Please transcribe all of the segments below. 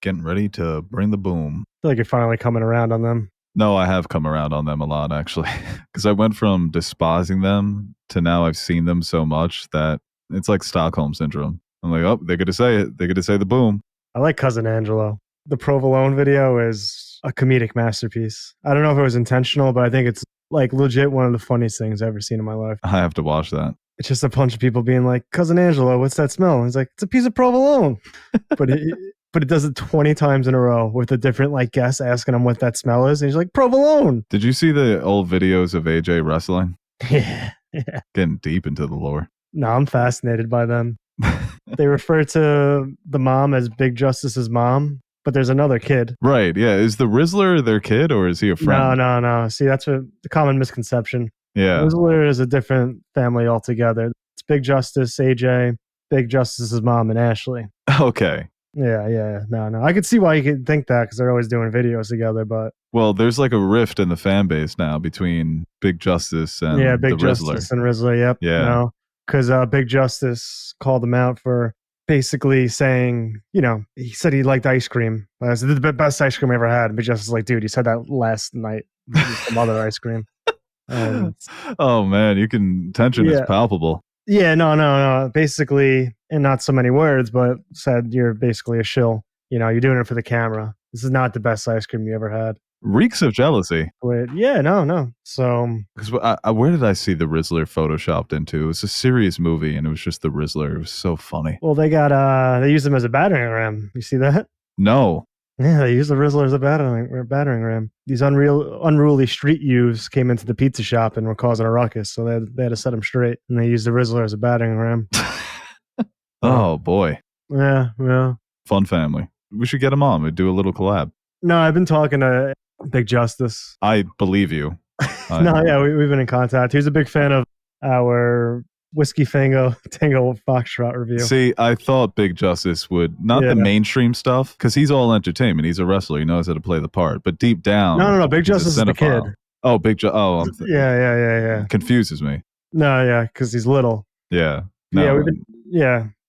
getting ready to bring the boom. I feel like you're finally coming around on them. No, I have come around on them a lot, actually, because I went from despising them to now I've seen them so much that it's like Stockholm Syndrome. I'm like, oh, they're going to say it. They're going to say the boom. I like Cousin Angelo. The Provolone video is a comedic masterpiece. I don't know if it was intentional, but I think it's like legit one of the funniest things I've ever seen in my life. I have to watch that. It's just a bunch of people being like, Cousin Angelo, what's that smell? And he's like, it's a piece of provolone. but it does it 20 times in a row with a different like guest asking him what that smell is. And he's like, provolone. Did you see the old videos of AJ wrestling? Yeah. Getting deep into the lore. No, I'm fascinated by them. They refer to the mom as Big Justice's mom, but there's another kid. Right, yeah. Is the Rizzler their kid or is he a friend? No. See, that's the common misconception. Yeah. Rizzler is a different family altogether. It's Big Justice, AJ, Big Justice's mom, and Ashley. Okay. Yeah. No. I could see why you could think that because they're always doing videos together, but... Well, there's like a rift in the fan base now between Big Justice and Big the Justice Rizzler. and Rizzler, yep. Yeah. No, because Big Justice called him out for basically saying, he said he liked ice cream. I said, the best ice cream I ever had. Big Justice is like, dude, you said that last night. Some other ice cream. Oh man, tension is palpable. Yeah, no. Basically, in not so many words, but said you're basically a shill. You're doing it for the camera. This is not the best ice cream you ever had. Reeks of jealousy. But yeah, no. So, because where did I see the Rizzler photoshopped into? It was a serious movie, and it was just the Rizzler. It was so funny. Well, they used him as a battering ram. You see that? No. Yeah, they used the Rizzler as a battering ram. These unruly street youths came into the pizza shop and were causing a ruckus, so they had to set them straight, and they used the Rizzler as a battering ram. Oh, boy. Yeah. Fun family. We should get them on. We'd do a little collab. No, I've been talking to Big Justice. I believe you. We've been in contact. He's a big fan of our Whiskey Tango Foxtrot review. See, I thought Big Justice would, not the mainstream stuff, because he's all entertainment. He's a wrestler. He knows how to play the part. But deep down... No. Big Justice is the kid. Oh, Yeah. Confuses me. No, yeah, because he's little. Yeah. No.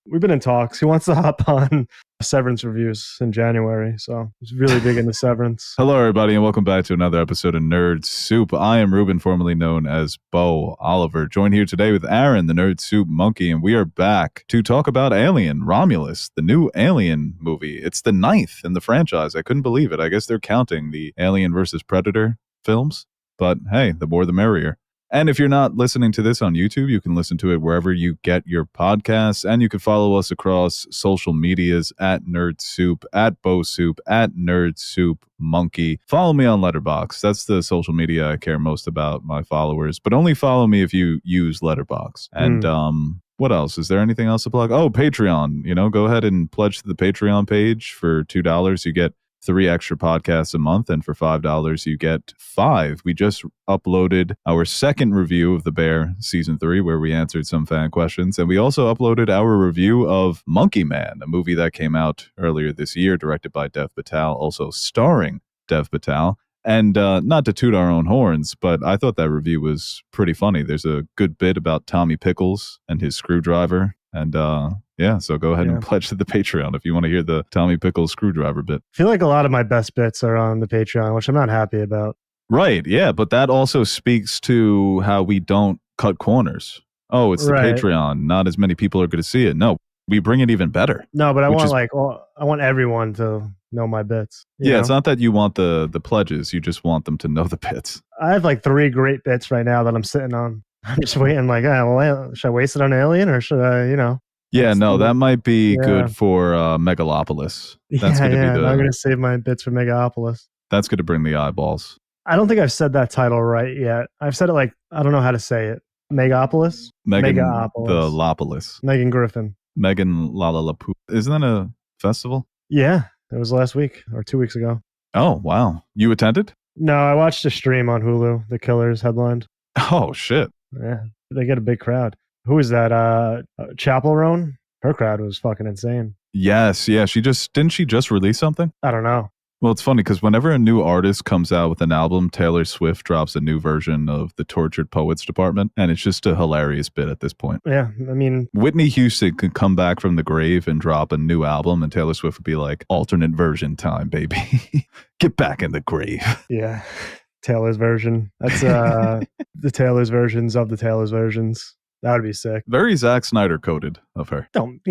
We've been in talks. He wants to hop on Severance reviews in January, so he's really big into Severance. Hello, everybody, and welcome back to another episode of Nerd Soup. I am Reuben, formerly known as Beau Oliver, joined here today with Aaron, the Nerd Soup Monkey, and we are back to talk about Alien, Romulus, the new Alien movie. It's the 9th in the franchise. I couldn't believe it. I guess they're counting the Alien versus Predator films, but hey, the more the merrier. And if you're not listening to this on YouTube, you can listen to it wherever you get your podcasts. And you can follow us across social medias at Nerd Soup, at Beau Soup, at Nerd Soup Monkey. Follow me on Letterboxd. That's the social media I care most about, my followers. But only follow me if you use Letterboxd. And what else? Is there anything else to plug? Oh, Patreon. Go ahead and pledge to the Patreon page. For $2, you get 3 extra podcasts a month, and for $5 you get 5. We just uploaded our second review of The Bear season 3, where we answered some fan questions, and we also uploaded our review of Monkey Man, a movie that came out earlier this year, directed by Dev Patel, also starring Dev Patel. And not to toot our own horns, but I thought that review was pretty funny. There's a good bit about Tommy Pickles and his screwdriver. And so go ahead and pledge to the Patreon if you want to hear the Tommy Pickles screwdriver bit. I feel like a lot of my best bits are on the Patreon, which I'm not happy about. Right, yeah, but that also speaks to how we don't cut corners. Oh, it's the Patreon. Not as many people are going to see it. No, we bring it even better. No, but I want everyone to know my bits. Yeah, it's not that you want the pledges. You just want them to know the bits. I have like 3 great bits right now that I'm sitting on. I'm just waiting should I waste it on Alien or should I, Yeah, no, that might be good for Megalopolis. That's going to be I'm going to save my bits for Megalopolis. That's going to bring the eyeballs. I don't think I've said that title right yet. I've said it I don't know how to say it. Megapolis? Megapolis. The Lopolis. Megan Griffin. Megan Lalalapu. Isn't that a festival? Yeah, it was last week or 2 weeks ago. Oh, wow. You attended? No, I watched a stream on Hulu. The Killers headlined. Oh, shit. Yeah, they get a big crowd. Who is that? Chapel Roan? Her crowd was fucking insane. Yes, yeah. Didn't she just release something? I don't know. Well, it's funny because whenever a new artist comes out with an album, Taylor Swift drops a new version of the Tortured Poets Department, and it's just a hilarious bit at this point. Yeah, I mean, Whitney Houston could come back from the grave and drop a new album, and Taylor Swift would be like, alternate version time, baby. Get back in the grave. yeah, Taylor's version. That's the Taylor's versions of the Taylor's versions. That would be sick. Very Zack Snyder coded of her. Don't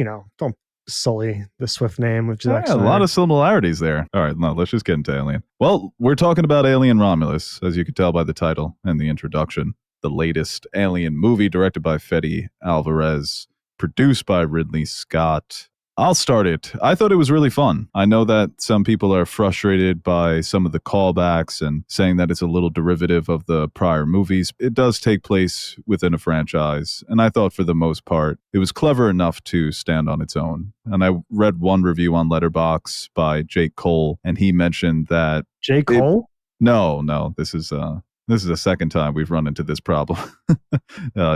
sully the Swift name with Zack Yeah, a Snyder. lot of similarities there. All right, no, let's just get into Alien. Well, we're talking about Alien Romulus, as you can tell by the title and the introduction. The latest Alien movie directed by Fede Alvarez, produced by Ridley Scott. I'll start it. I thought it was really fun. I know that some people are frustrated by some of the callbacks and saying that it's a little derivative of the prior movies. It does take place within a franchise, and I thought for the most part it was clever enough to stand on its own. And I read one review on Letterboxd by Jake Cole, and he mentioned that J. Cole? No, this is the second time we've run into this problem.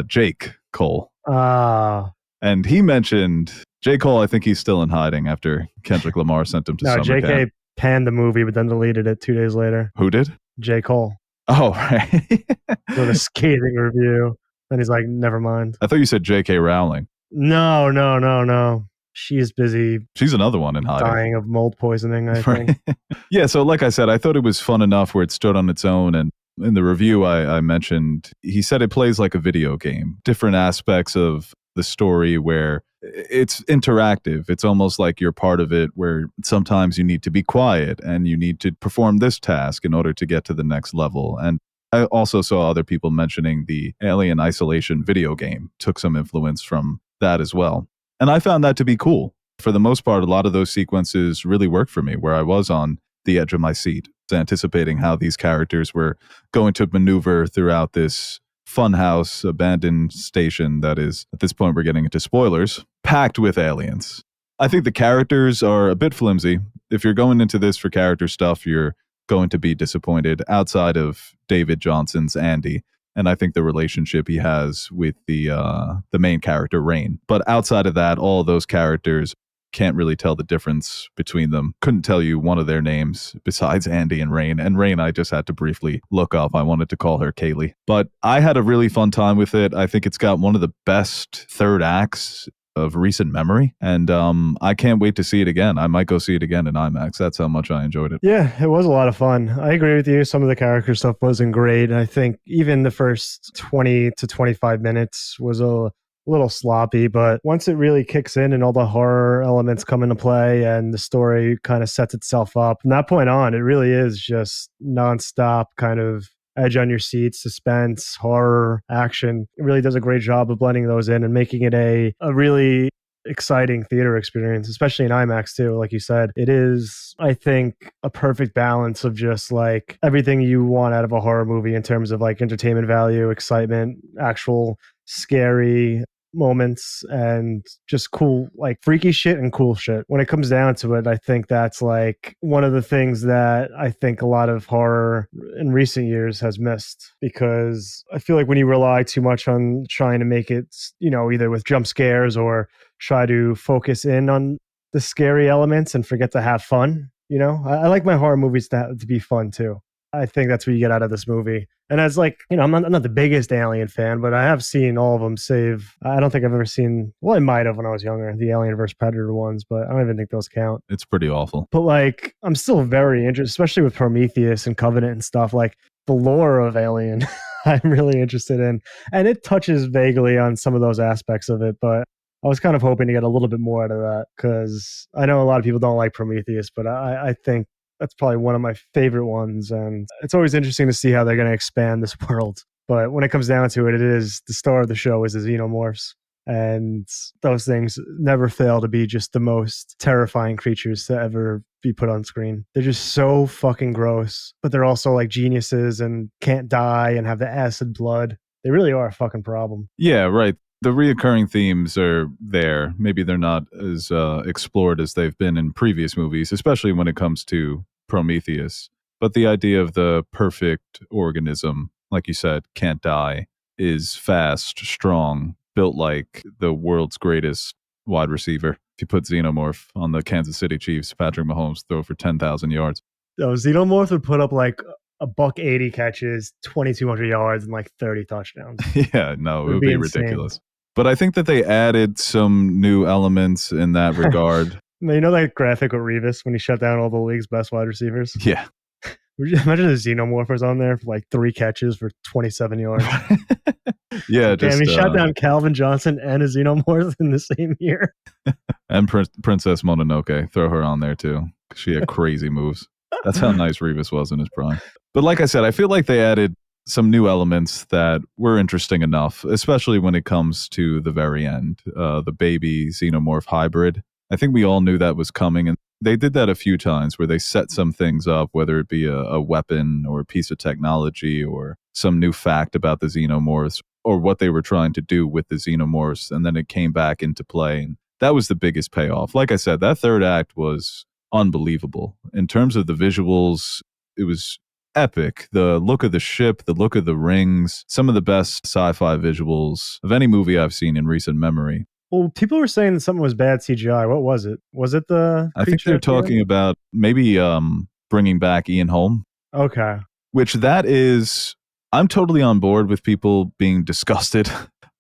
Jake Cole. And he mentioned J. Cole, I think he's still in hiding after Kendrick Lamar sent him to summer JK camp. panned the movie, but then deleted it 2 days later. Who did? J. Cole. Oh, right. Wrote a scathing review. Then he's like, never mind. I thought you said J.K. Rowling. No. She's busy She's another one in hiding. dying of mold poisoning, I think. Yeah, so like I said, I thought it was fun enough where it stood on its own. And in the review I mentioned, he said it plays like a video game. Different aspects of the story where it's interactive. It's almost like you're part of it, where sometimes you need to be quiet and you need to perform this task in order to get to the next level. And I also saw other people mentioning the Alien Isolation video game took some influence from that as well. And I found that to be cool. For the most part, a lot of those sequences really worked for me, where I was on the edge of my seat, anticipating how these characters were going to maneuver throughout this funhouse abandoned station that is, at this point we're getting into spoilers, packed with aliens. I think the characters are a bit flimsy. If you're going into this for character stuff, you're going to be disappointed outside of David Johnson's Andy. And I think the relationship he has with the main character, Rain. But outside of that, all of those characters, can't really tell the difference between them. Couldn't tell you one of their names besides Andy and Rain. And Rain, I just had to briefly look up. I wanted to call her Kaylee. But I had a really fun time with it. I think it's got one of the best third acts of recent memory. And I can't wait to see it again. I might go see it again in IMAX. That's how much I enjoyed it. Yeah, it was a lot of fun. I agree with you. Some of the character stuff wasn't great. I think even the first 20 to 25 minutes was a little sloppy, but once it really kicks in and all the horror elements come into play and the story kind of sets itself up, from that point on, it really is just nonstop kind of edge on your seat, suspense, horror, action. It really does a great job of blending those in and making it a really exciting theater experience, especially in IMAX too. Like you said, it is, I think, a perfect balance of just like everything you want out of a horror movie in terms of like entertainment value, excitement, actual scary moments, and just cool, like freaky shit and cool shit. When it comes down to it, I think that's like one of the things that I think a lot of horror in recent years has missed, because I feel like when you rely too much on trying to make it, either with jump scares or try to focus in on the scary elements and forget to have fun, I like my horror movies to be fun too. I think that's what you get out of this movie. And as like, I'm not the biggest Alien fan, but I have seen all of them save. I don't think I've ever seen, well, I might have when I was younger, the Alien vs. Predator ones, but I don't even think those count. It's pretty awful. But like, I'm still very interested, especially with Prometheus and Covenant and stuff, like the lore of Alien, I'm really interested in. And it touches vaguely on some of those aspects of it, but I was kind of hoping to get a little bit more out of that, because I know a lot of people don't like Prometheus, but I think that's probably one of my favorite ones. And it's always interesting to see how they're going to expand this world. But when it comes down to it, it is the star of the show is the xenomorphs. And those things never fail to be just the most terrifying creatures to ever be put on screen. They're just so fucking gross, but they're also like geniuses and can't die and have the acid blood. They really are a fucking problem. Yeah, right. The reoccurring themes are there. Maybe they're not as explored as they've been in previous movies, especially when it comes to Prometheus. But the idea of the perfect organism, like you said, can't die, is fast, strong, built like the world's greatest wide receiver. If you put Xenomorph on the Kansas City Chiefs, Patrick Mahomes throw for 10,000 yards. Xenomorph would put up like a buck 80 catches, 2,200 yards, and like 30 touchdowns. Yeah, no, It it would would be be insane. ridiculous. But I think that they added some new elements in that regard. You know that graphic with Revis when he shut down all the league's best wide receivers? Yeah. Would you imagine the Xenomorphers on there for like 3 catches for 27 yards? Yeah, Damn, just he shot down Calvin Johnson and a Xenomorph in the same year. and Princess Mononoke, throw her on there too. She had crazy moves. That's how nice Revis was in his prime. But like I said, I feel like they added some new elements that were interesting enough, especially when it comes to the very end, the baby xenomorph hybrid. I think we all knew that was coming, and they did that a few times where they set some things up, whether it be a weapon or a piece of technology or some new fact about the xenomorphs or what they were trying to do with the xenomorphs, and then it came back into play. And that was the biggest payoff. Like I said, that third act was unbelievable. In terms of the visuals, it was epic. The look of the ship, the look of the rings, some of the best sci-fi visuals of any movie I've seen in recent memory. Well, people were saying that something was bad CGI. What was it? Was it the I think creature they're at the end? talking about maybe bringing back Ian Holm, Okay. which that is, I'm totally on board with people being disgusted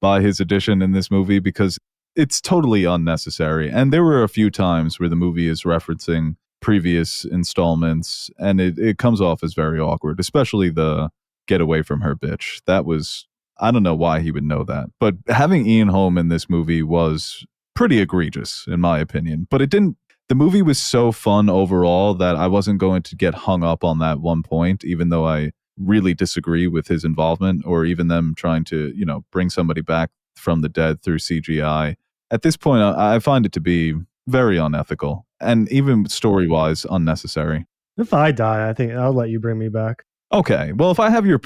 by his addition in this movie because it's totally unnecessary. And there were a few times where the movie is referencing previous installments and it comes off as very awkward, especially the get away from her bitch. That was, I don't know why he would know that. But having Ian Holm in this movie was pretty egregious, in my opinion. But it didn't, the movie was so fun overall that I wasn't going to get hung up on that one point, even though I really disagree with his involvement or even them trying to, bring somebody back from the dead through CGI. At this point, I find it to be very unethical and even story wise unnecessary. If I die, I think I'll let you bring me back. Okay, well, if I have your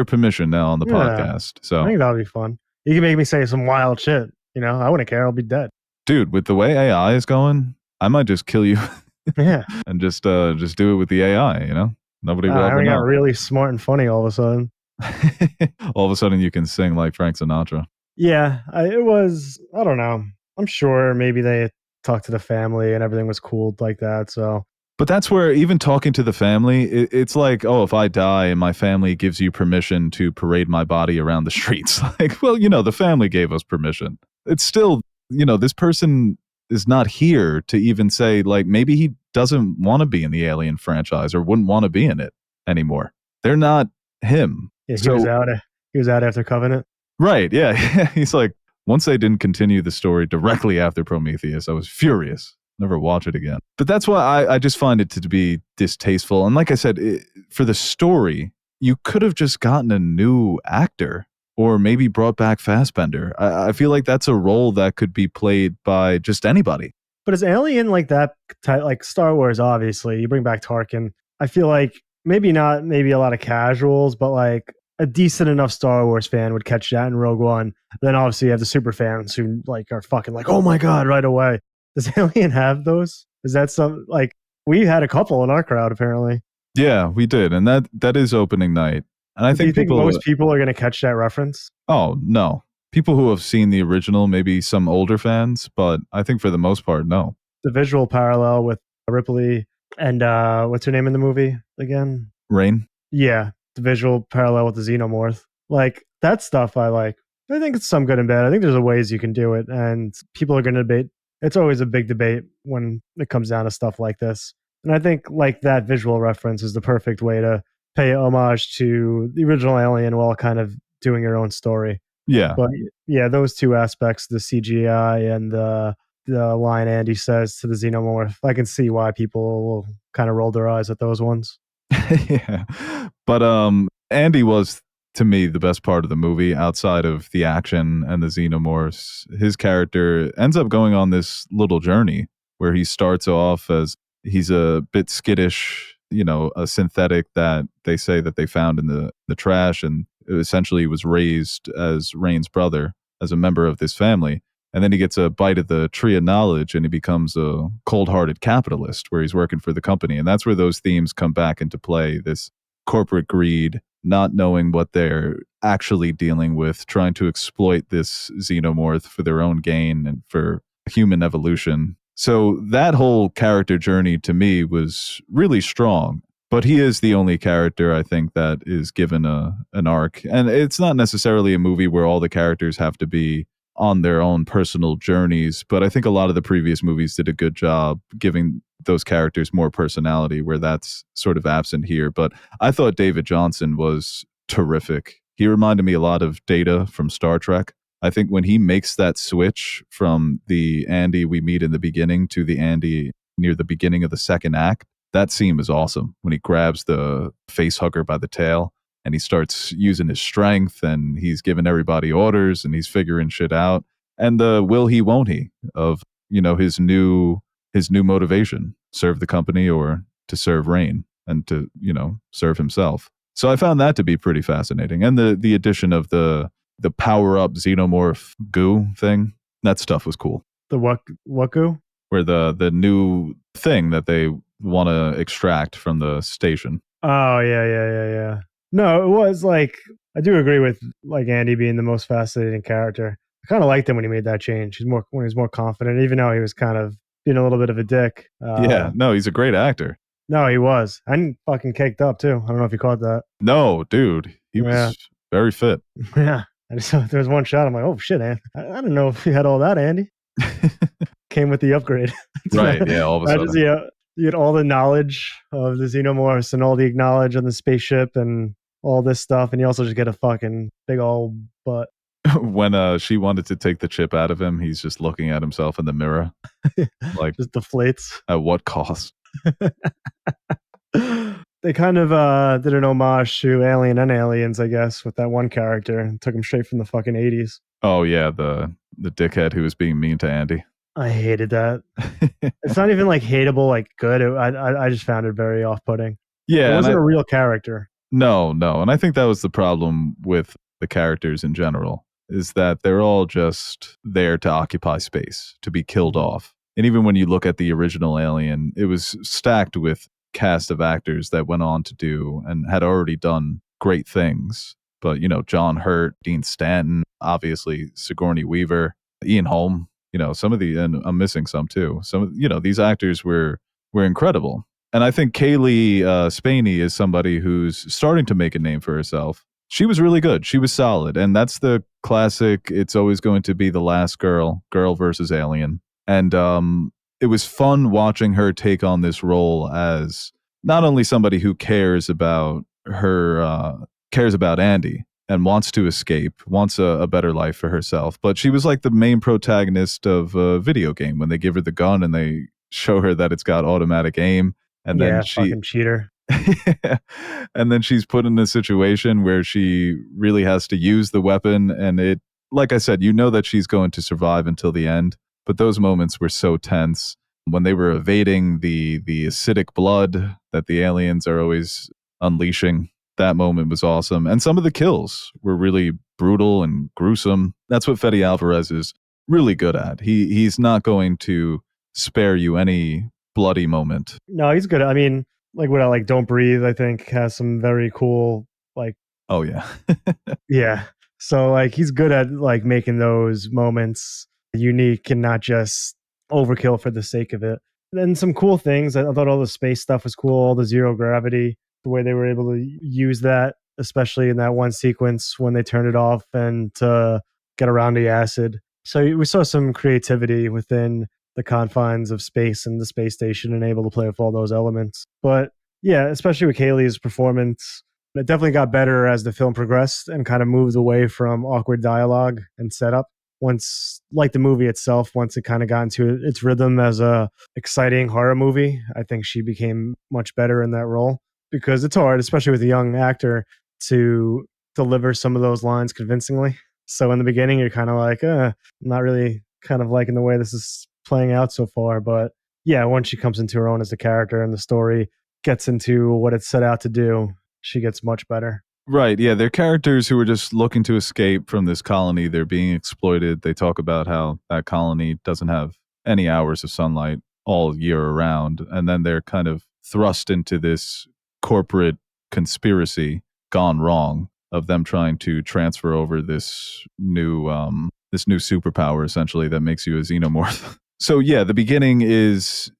permission now on the Yeah. podcast, I so think that'll be fun. You can make me say some wild shit. I wouldn't care. I'll be dead. dude, with the way AI is going, I might just kill you Yeah. and just do it with the AI. Nobody will I ever got know. really smart and funny all of a sudden. All of a sudden, you can sing like Frank Sinatra. Yeah, it was. I don't know. I'm sure maybe they talked to the family and everything was cool like that. So But that's where even talking to the family, it's like, oh, if I die and my family gives you permission to parade my body around the streets, like, well, the family gave us permission. It's still, this person is not here to even say, like, maybe he doesn't want to be in the Alien franchise or wouldn't want to be in it anymore. They're not him. yeah, he was So, out. He was out after Covenant. right. Yeah. He's like, once they didn't continue the story directly after Prometheus, I was furious. Never watch it again. But that's why I just find it to be distasteful. And like I said, for the story, you could have just gotten a new actor or maybe brought back Fassbender. I feel like that's a role that could be played by just anybody. But is Alien like that type, like Star Wars? Obviously, you bring back Tarkin. I feel like maybe not, maybe a lot of casuals, but like a decent enough Star Wars fan would catch that in Rogue One. Then obviously you have the super fans who like are fucking like, oh my god, right away. Does Alien have those? Is that some like we had a couple in our crowd apparently? Yeah, we did. And that is opening night. And I Do you think think people, most people are going to catch that reference? oh, no. People who have seen the original, maybe some older fans, but I think for the most part, no. The visual parallel with Ripley and what's her name in the movie again? Rain? Yeah, the visual parallel with the Xenomorph. Like that stuff I like. I think it's some good and bad. I think there's a ways you can do it, and people are going to debate. It's always a big debate when it comes down to stuff like this. And I think like that visual reference is the perfect way to pay homage to the original Alien while kind of doing your own story. Yeah. But yeah, those two aspects, the CGI and the line Andy says to the Xenomorph, I can see why people will kind of roll their eyes at those ones. Yeah. But Andy was to me the best part of the movie outside of the action and the xenomorphs. His character ends up going on this little journey where he starts off as he's a bit skittish, a synthetic that they say that they found in the trash and essentially was raised as Rain's brother as a member of this family. And then he gets a bite of the tree of knowledge and he becomes a cold-hearted capitalist where he's working for the company. And that's where those themes come back into play. This corporate greed, not knowing what they're actually dealing with, trying to exploit this xenomorph for their own gain and for human evolution. So that whole character journey to me was really strong. But he is the only character I think that is given an arc. And it's not necessarily a movie where all the characters have to be on their own personal journeys, but I think a lot of the previous movies did a good job giving those characters more personality where that's sort of absent here. But I thought David Johnson was terrific. He reminded me a lot of Data from Star Trek. I think when he makes that switch from the Andy we meet in the beginning to the Andy near the beginning of the second act, that scene is awesome when he grabs the face hugger by the tail and he starts using his strength and he's giving everybody orders and he's figuring shit out. And the will he won't he of, his new motivation, serve the company or to serve Rain and to, serve himself. So I found that to be pretty fascinating. And the addition of the power up xenomorph goo thing, that stuff was cool. The what goo? Where the new thing that they want to extract from the station. Oh yeah. No, it was like I do agree with like Andy being the most fascinating character. I kind of liked him when he made that change. When he was more confident, even though he was kind of being a little bit of a dick. Yeah, no, he's a great actor. No, he was. And fucking caked up too. I don't know if you caught that. No, dude, he was very fit. Yeah. I just there was one shot. I'm like, oh shit, Andy. I don't know if you had all that, Andy. Came with the upgrade. Right, yeah, all of a sudden. You had all the knowledge of the xenomorphs and all the knowledge on the spaceship and all this stuff, and you also just get a fucking big old butt. When she wanted to take the chip out of him, he's just looking at himself in the mirror. Like, just deflates. At what cost? They kind of did an homage to Alien and Aliens, I guess, with that one character and took him straight from the fucking 80s. Oh yeah, the dickhead who was being mean to Andy. I hated that. It's not even like hateable, like good. I just found it very off-putting. Yeah, it wasn't a real character. No, and I think that was the problem with the characters in general, is that they're all just there to occupy space, to be killed off. And even when you look at the original Alien, it was stacked with cast of actors that went on to do and had already done great things. But, John Hurt, Dean Stanton, obviously Sigourney Weaver, Ian Holm, some of the, and I'm missing some too. Some, these actors were incredible. And I think Kaylee Spaney is somebody who's starting to make a name for herself. She was really good. She was solid. And that's the classic, it's always going to be the last girl versus alien. And it was fun watching her take on this role as not only somebody who cares about Andy and wants to escape, wants a better life for herself, but she was like the main protagonist of a video game when they give her the gun and they show her that it's got automatic aim. And then fucking cheater. And then she's put in a situation where she really has to use the weapon. And it, like I said, that she's going to survive until the end. But those moments were so tense when they were evading the acidic blood that the aliens are always unleashing. That moment was awesome. And some of the kills were really brutal and gruesome. That's what Fede Alvarez is really good at. He's not going to spare you any bloody moment. No, he's good. I mean, like what I like Don't Breathe, I think has some very cool, like, oh yeah. Yeah. So like he's good at like making those moments unique and not just overkill for the sake of it. And some cool things. I thought all the space stuff was cool, all the zero gravity, the way they were able to use that, especially in that one sequence when they turned it off and to get around the acid. So we saw some creativity within the confines of space and the space station and able to play with all those elements. But yeah, especially with Kaylee's performance, it definitely got better as the film progressed and kind of moved away from awkward dialogue and setup. Once, like the movie itself, once it kind of got into its rhythm as a exciting horror movie, I think she became much better in that role because it's hard, especially with a young actor, to deliver some of those lines convincingly. So in the beginning, you're kind of like, I'm not really kind of liking the way this is playing out so far. But yeah, once she comes into her own as a character and the story gets into what it's set out to do, she gets much better. Right. Yeah. They're characters who are just looking to escape from this colony. They're being exploited. They talk about how that colony doesn't have any hours of sunlight all year around. And then they're kind of thrust into this corporate conspiracy gone wrong of them trying to transfer over this new superpower, essentially, that makes you a xenomorph. So yeah, the beginning it's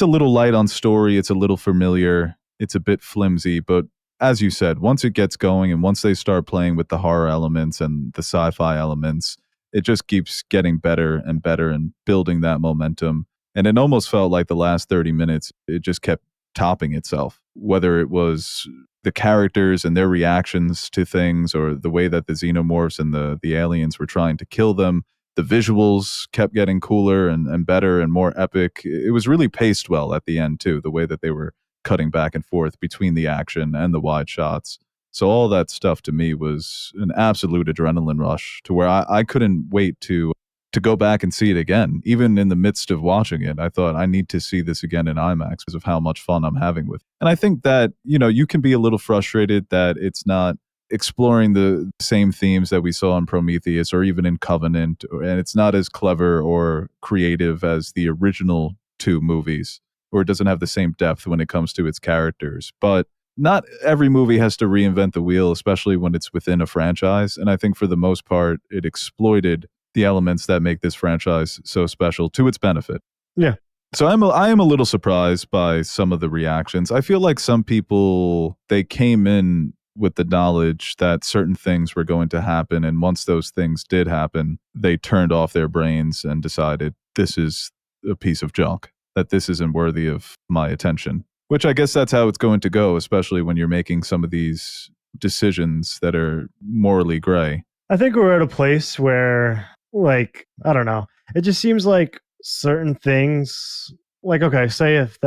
a little light on story. It's a little familiar. it's a bit flimsy. But as you said, once it gets going and once they start playing with the horror elements and the sci-fi elements, it just keeps getting better and better and building that momentum. And it almost felt like the last 30 minutes, it just kept topping itself, whether it was the characters and their reactions to things or the way that the xenomorphs and the aliens were trying to kill them. The visuals kept getting cooler and better and more epic. It was really paced well at the end, too, the way that they were cutting back and forth between the action and the wide shots. So all that stuff to me was an absolute adrenaline rush to where I couldn't wait to go back and see it again. Even in the midst of watching it, I thought I need to see this again in IMAX because of how much fun I'm having with it. And I think that, you can be a little frustrated that it's not exploring the same themes that we saw in Prometheus or even in Covenant, and it's not as clever or creative as the original two movies, or it doesn't have the same depth when it comes to its characters. But not every movie has to reinvent the wheel, especially when it's within a franchise. And I think for the most part, it exploited the elements that make this franchise so special to its benefit. Yeah. So I am a little surprised by some of the reactions. I feel like some people, they came in with the knowledge that certain things were going to happen, and once those things did happen, they turned off their brains and decided this is a piece of junk, that this isn't worthy of my attention. Which I guess that's how it's going to go, especially when you're making some of these decisions that are morally gray. I think we're at a place where, like, I don't know. It just seems like certain things, like, okay, say if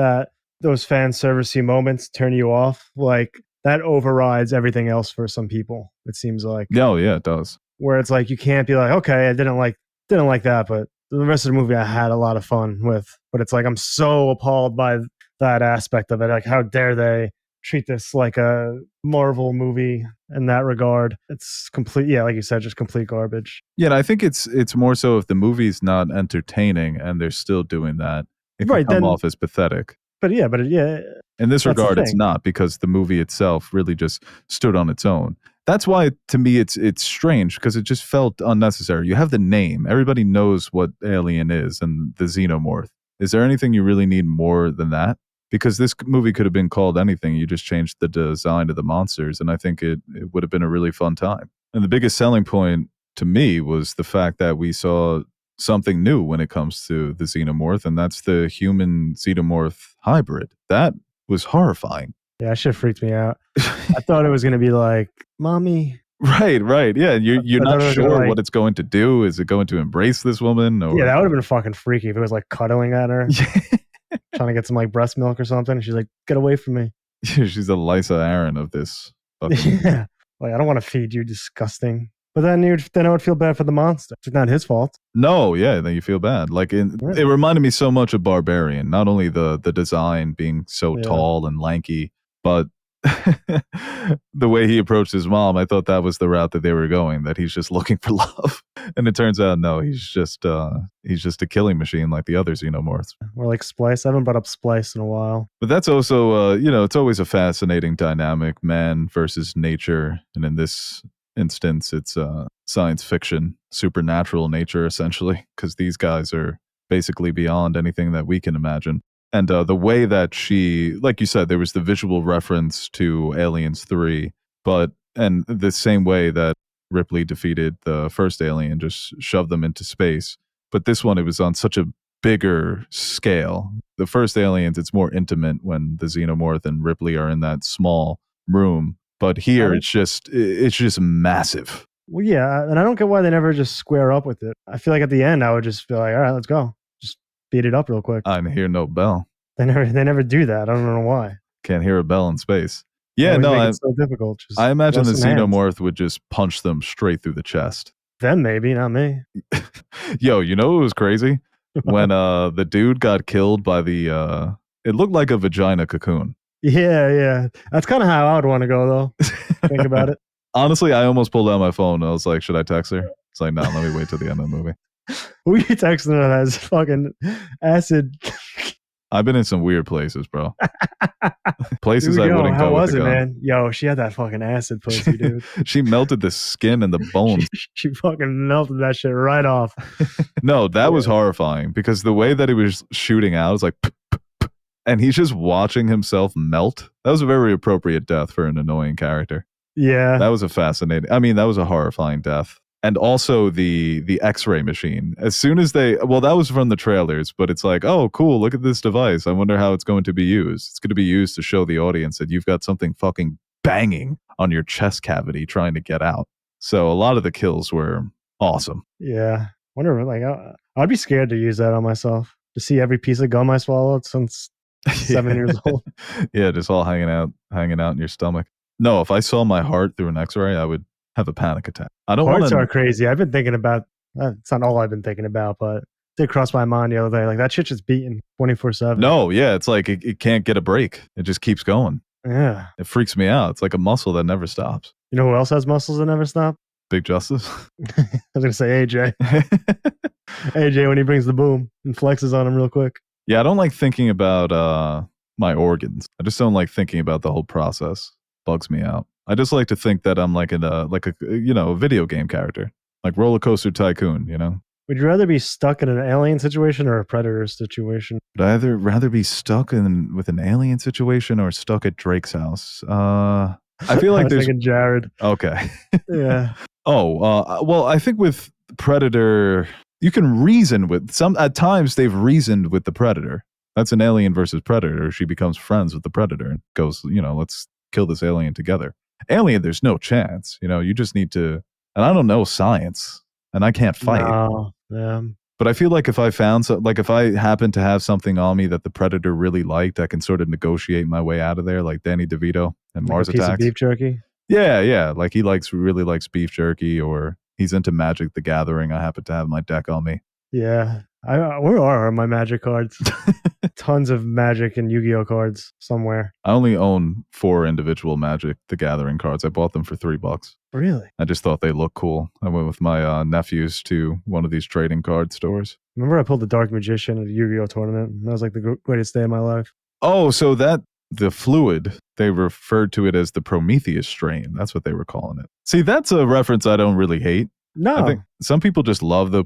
those fan servicey moments turn you off, like that overrides everything else for some people. It seems like. Oh yeah, it does. Where it's like you can't be like, okay, I didn't like that, but the rest of the movie I had a lot of fun with. But it's like I'm so appalled by that aspect of it. Like, how dare they treat this like a Marvel movie in that regard? It's complete, yeah, like you said, just complete garbage. Yeah, and I think it's more so if the movie's not entertaining and they're still doing that, it can come off as pathetic. But yeah. In this regard, it's not, because the movie itself really just stood on its own. That's why, to me, it's strange, because it just felt unnecessary. You have the name. Everybody knows what Alien is and the Xenomorph. Is there anything you really need more than that? Because this movie could have been called anything. You just changed the design of the monsters, and I think it would have been a really fun time. And the biggest selling point to me was the fact that we saw something new when it comes to the Xenomorph, and that's the human Xenomorph hybrid. That was horrifying. Yeah, that shit freaked me out. I thought it was going to be like, mommy. Right. Yeah, you're not sure what it's going to do. Is it going to embrace this woman? Or? Yeah, that would have been fucking freaky if it was like cuddling at her, trying to get some like breast milk or something. And she's like, get away from me. She's the Lisa Aaron of this. Yeah, like, I don't want to feed you, disgusting. But then I would feel bad for the monster. It's not his fault. No, yeah, then you feel bad. Like it reminded me so much of Barbarian. Not only the design being so tall and lanky, but the way he approached his mom. I thought that was the route that they were going, that he's just looking for love. And it turns out, no, he's just a killing machine like the other Xenomorphs. Or like Splice. I haven't brought up Splice in a while. But that's also, it's always a fascinating dynamic, man versus nature. And in this instance, it's science fiction, supernatural nature, essentially, because these guys are basically beyond anything that we can imagine. And the way that she, like you said, there was the visual reference to Aliens 3, and the same way that Ripley defeated the first alien, just shoved them into space. But this one, it was on such a bigger scale. The first Aliens, it's more intimate when the Xenomorph and Ripley are in that small room. But here, it's just massive. Well, yeah, and I don't get why they never just square up with it. I feel like at the end, I would just be like, all right, let's go. Just beat it up real quick. I hear no bell. They never do that. I don't know why. Can't hear a bell in space. Yeah, no, it's so difficult. I imagine the Xenomorph would just punch them straight through the chest. Them maybe, not me. Yo, you know what was crazy? When the dude got killed by the it looked like a vagina cocoon. Yeah. That's kind of how I would want to go, though. Think about it. Honestly, I almost pulled out my phone. I was like, should I text her? It's like, no, let me wait till the end of the movie. We texting her as fucking acid. I've been in some weird places, bro. Places I wouldn't go. How was it, man? Yo, she had that fucking acid pussy, dude. She melted the skin and the bones. She fucking melted that shit right off. No, that was horrifying, because the way that it was shooting out was like, and he's just watching himself melt. That was a very appropriate death for an annoying character. Yeah. That was a fascinating. I mean, that was a horrifying death. And also the X-ray machine. As soon as that was from the trailers, but it's like, oh, cool, look at this device. I wonder how it's going to be used. It's going to be used to show the audience that you've got something fucking banging on your chest cavity trying to get out. So a lot of the kills were awesome. Yeah. Wonder, like, I'd be scared to use that on myself, to see every piece of gum I swallowed since 7 years old. Yeah, just all hanging out in your stomach. No, if I saw my heart through an X-ray, I would have a panic attack. I don't want Hearts are to. crazy. I've been thinking about, it's not all I've been thinking about, but it did cross my mind the other day. Like, that shit just beating 24/7. No, yeah, it's like it can't get a break. It just keeps going. Yeah. It freaks me out. It's like a muscle that never stops. You know who else has muscles that never stop? Big Justice. I was going to say AJ. AJ, when he brings the boom and flexes on him real quick. Yeah, I don't like thinking about my organs. I just don't like thinking about the whole process. Bugs me out. I just like to think that I'm like a video game character, like Roller Coaster Tycoon. Would you rather be stuck in an alien situation or a predator situation? Would I rather be stuck with an alien situation or stuck at Drake's house? I feel like I was thinking Jared. Okay. Yeah. Well, I think with Predator, you can reason with at times they've reasoned with the Predator. That's an Alien versus Predator. She becomes friends with the Predator and goes, let's kill this alien together. Alien, there's no chance. You just need to, and I don't know science, and I can't fight. No, yeah. But I feel like if I if I happen to have something on me that the Predator really liked, I can sort of negotiate my way out of there, like Danny DeVito and Like Mars a piece Attacks. of beef jerky. Yeah. Like he really likes beef jerky, or he's into Magic the Gathering. I happen to have my deck on me. Yeah. Where are my Magic cards? Tons of Magic and Yu-Gi-Oh cards somewhere. I only own 4 individual Magic the Gathering cards. I bought them for $3. Really? I just thought they looked cool. I went with my nephews to one of these trading card stores. Remember I pulled the Dark Magician at a Yu-Gi-Oh tournament? That was like the greatest day of my life. Oh, so the fluid, they referred to it as the Prometheus strain. That's what they were calling it. See, that's a reference I don't really hate. No. I think some people just love the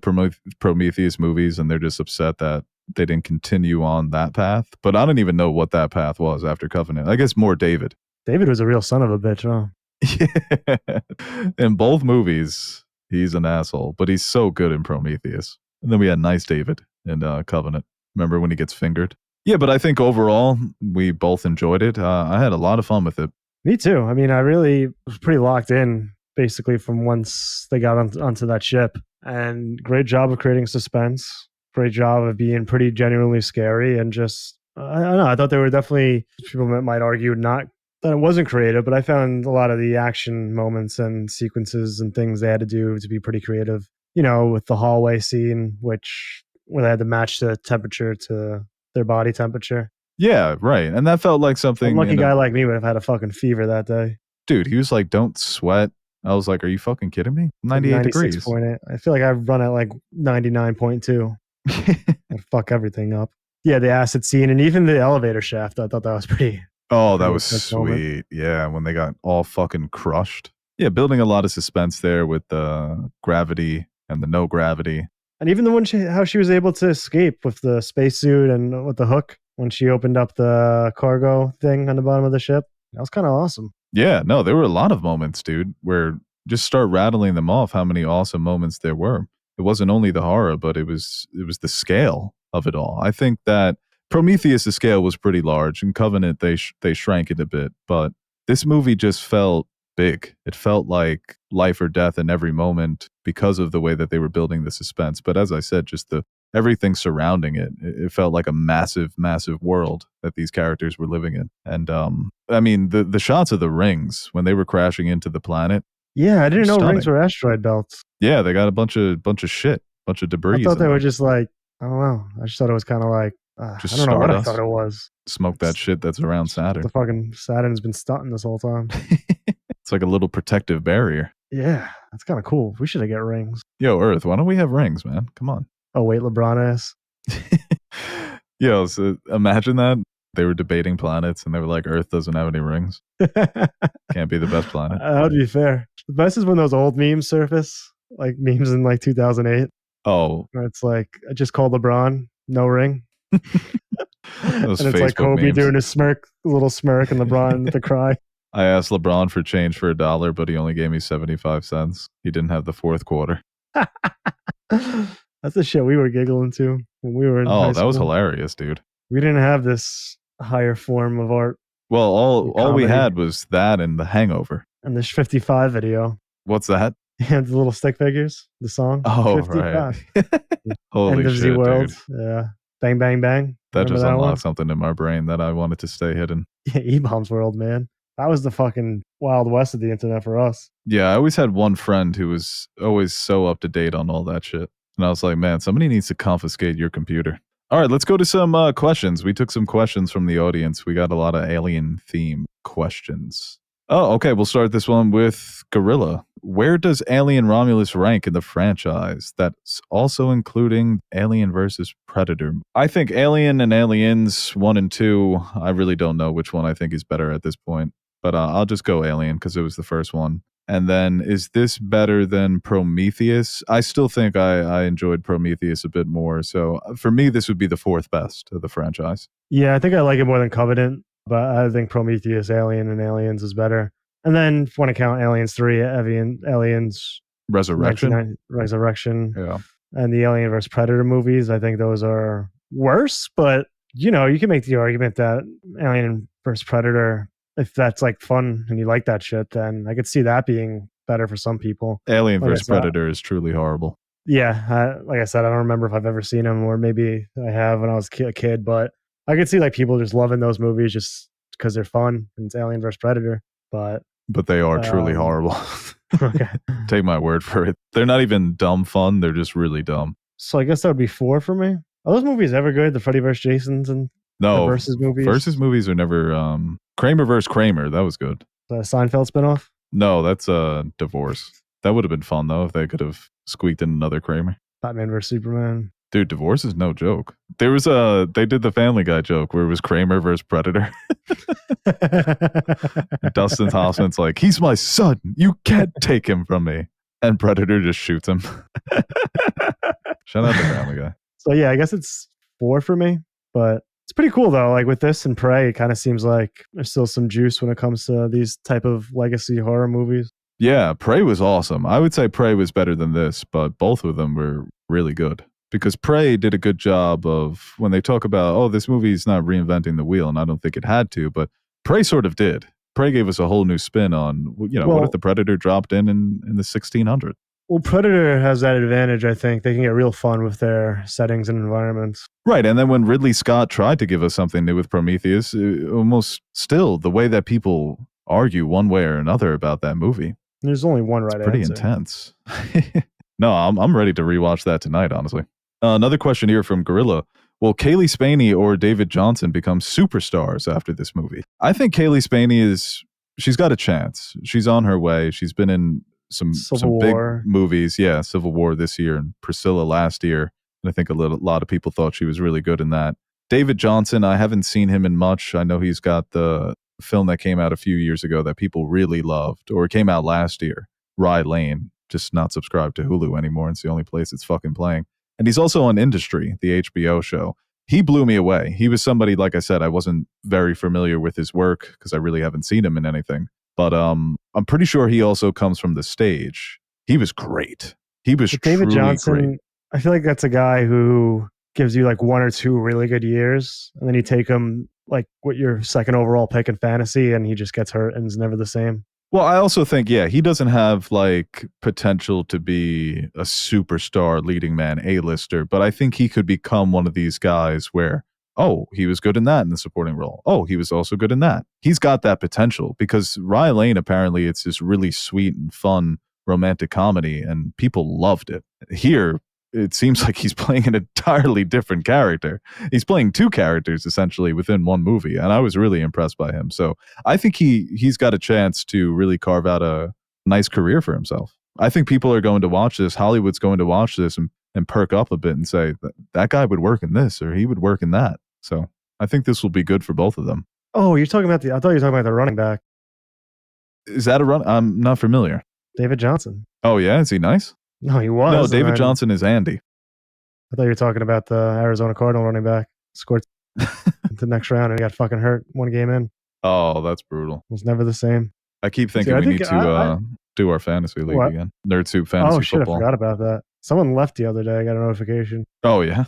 Prometheus movies and they're just upset that they didn't continue on that path. But I don't even know what that path was after Covenant. I guess more David. David was a real son of a bitch, huh? Yeah. In both movies, he's an asshole, but he's so good in Prometheus. And then we had Nice David in Covenant. Remember when he gets fingered? Yeah, but I think overall, we both enjoyed it. I had a lot of fun with it. Me too. I mean, I really was pretty locked in, basically, from once they got onto that ship. And great job of creating suspense. Great job of being pretty genuinely scary. And just, I don't know, I thought there were definitely, people might argue not that it wasn't creative, but I found a lot of the action moments and sequences and things they had to do to be pretty creative. With the hallway scene, where they had to match the temperature to their body temperature. Yeah, right. And that felt like something. A lucky guy like me would have had a fucking fever that day. Dude, he was like, don't sweat. I was like, are you fucking kidding me? 98 degrees. 96.8. I feel like I've run at like 99.2. And fuck everything up. Yeah, the acid scene and even the elevator shaft. I thought that was pretty. Oh, that was sweet. Moment. Yeah, when they got all fucking crushed. Yeah, building a lot of suspense there with the gravity and the no gravity. And even the one how she was able to escape with the spacesuit and with the hook when she opened up the cargo thing on the bottom of the ship. That was kind of awesome. Yeah, no, there were a lot of moments, dude, where just start rattling them off how many awesome moments there were. It wasn't only the horror, but it was the scale of it all. I think that Prometheus' scale was pretty large, and Covenant they shrank it a bit, but this movie just felt big. It felt like life or death in every moment because of the way that they were building the suspense. But as I said, just everything surrounding it felt like a massive, massive world that these characters were living in. And I mean, the shots of the rings when they were crashing into the planet. Yeah, I didn't know stunning. Rings were asteroid belts. Yeah, they got a bunch of shit, bunch of debris. I thought they were just like, I don't know. I just thought it was kind of like, I don't know what I thought it was. Smoke that shit that's around Saturn. The fucking Saturn's been stunting this whole time. It's like a little protective barrier. Yeah, that's kind of cool. We should have get rings. Yo, Earth, why don't we have rings, man? Come on. Oh, wait, LeBron ass. Yo, so imagine that. They were debating planets and they were like, Earth doesn't have any rings. Can't be the best planet. That would be fair. The best is when those old memes surface, like memes in like 2008. Oh. It's like, I just called LeBron, no ring. Those And it's like Facebook Kobe memes. doing a little smirk, and LeBron with the cry. I asked LeBron for change for $1, but he only gave me 75 cents. He didn't have the fourth quarter. That's the shit we were giggling to when we were in high Oh, that was school. hilarious, dude. We didn't have this higher form of art Well, all we comedy. had was that and The Hangover. And this 55 video. What's that? And the little stick figures, the song. Oh, 55. right. Holy End of the shit, world. dude. Yeah. Bang, bang, bang. That Remember just that unlocked one? something in my brain that I wanted to stay hidden. Yeah, E-Bombs World, man. That was the fucking Wild West of the internet for us. Yeah, I always had one friend who was always so up to date on all that shit. And I was like, man, somebody needs to confiscate your computer. All right, let's go to some questions. We took some questions from the audience. We got a lot of alien theme questions. Oh, okay. We'll start this one with Gorilla. Where does Alien Romulus rank in the franchise? That's also including Alien versus Predator. I think Alien and Aliens 1 and 2, I really don't know which one I think is better at this point. But I'll just go Alien because it was the first one. And then, is this better than Prometheus? I still think I enjoyed Prometheus a bit more. So for me, this would be the fourth best of the franchise. Yeah, I think I like it more than Covenant, but I think Prometheus, Alien, and Aliens is better. And then, if you want to count Aliens 3, Aliens Resurrection. Resurrection, Yeah. and the Alien vs. Predator movies, I think those are worse. But, you can make the argument that Alien vs. Predator, if that's like fun and you like that shit, then I could see that being better for some people. Alien vs. Predator is truly horrible. Yeah, like I said, I don't remember if I've ever seen them, or maybe I have when I was a kid, but I could see like people just loving those movies just because they're fun, and it's Alien vs. Predator. But they are truly horrible. Okay. Take my word for it. They're not even dumb fun. They're just really dumb. So I guess that would be 4 for me. Are those movies ever good? The Freddy vs. Jasons and no the Versus movies? Versus movies are never. Kramer vs. Kramer. That was good. The Seinfeld spinoff? No, that's a Divorce. That would have been fun though if they could have squeaked in another Kramer. Batman vs. Superman. Dude, Divorce is no joke. They did the Family Guy joke where it was Kramer versus Predator. Dustin Hoffman's like, he's my son. You can't take him from me. And Predator just shoots him. Shout out to Family Guy. So yeah, I guess it's 4 for me, but it's pretty cool though. Like with this and Prey, it kind of seems like there's still some juice when it comes to these type of legacy horror movies. Yeah, Prey was awesome. I would say Prey was better than this, but both of them were really good. Because Prey did a good job of, when they talk about, oh, this movie is not reinventing the wheel, and I don't think it had to, but Prey sort of did. Prey gave us a whole new spin on, what if the Predator dropped in the 1600s? Well, Predator has that advantage, I think. They can get real fun with their settings and environments. Right, and then when Ridley Scott tried to give us something new with Prometheus, almost still, the way that people argue one way or another about that movie. There's only one right answer. Pretty intense. No, I'm ready to rewatch that tonight, honestly. Another question here from Gorilla. Will Kaylee Spaney or David Johnson become superstars after this movie? I think Kaylee Spaney she's got a chance. She's on her way. She's been in some big movies. Yeah, Civil War this year and Priscilla last year. And I think a lot of people thought she was really good in that. David Johnson, I haven't seen him in much. I know he's got the film that came out a few years ago that people really loved, or it came out last year, Rye Lane, just not subscribed to Hulu anymore. It's the only place it's fucking playing. And he's also on Industry, the HBO show. He blew me away. He was somebody, like I said, I wasn't very familiar with his work because I really haven't seen him in anything. But I'm pretty sure he also comes from the stage. He was great. He was David Johnson, great. I feel like that's a guy who gives you like 1 or 2 really good years, and then you take him like with your second overall pick in fantasy, and he just gets hurt and is never the same. Well, I also think, he doesn't have like potential to be a superstar leading man, A-lister, but I think he could become one of these guys where, oh, he was good in that in the supporting role. Oh, he was also good in that. He's got that potential because Rye Lane, apparently it's this really sweet and fun romantic comedy and people loved it. Here, it seems like he's playing an entirely different character. He's playing 2 characters essentially within one movie, and I was really impressed by him. So I think he's got a chance to really carve out a nice career for himself. I think people are going to watch this. Hollywood's going to watch this and perk up a bit and say, that guy would work in this or he would work in that. So I think this will be good for both of them. Oh, I thought you were talking about the running back. Is that a run? I'm not familiar. David Johnson. Oh, yeah? Is he nice? No, he was. No, David Johnson is Andy. I thought you were talking about the Arizona Cardinal running back. Scored the next round and he got fucking hurt 1 game in. Oh, that's brutal. It was never the same. I keep thinking See, I we think need to do our fantasy league what? again. Nerd Soup Oh Fantasy shit, I Football. forgot about that. Someone left the other day. I got a notification. Oh yeah.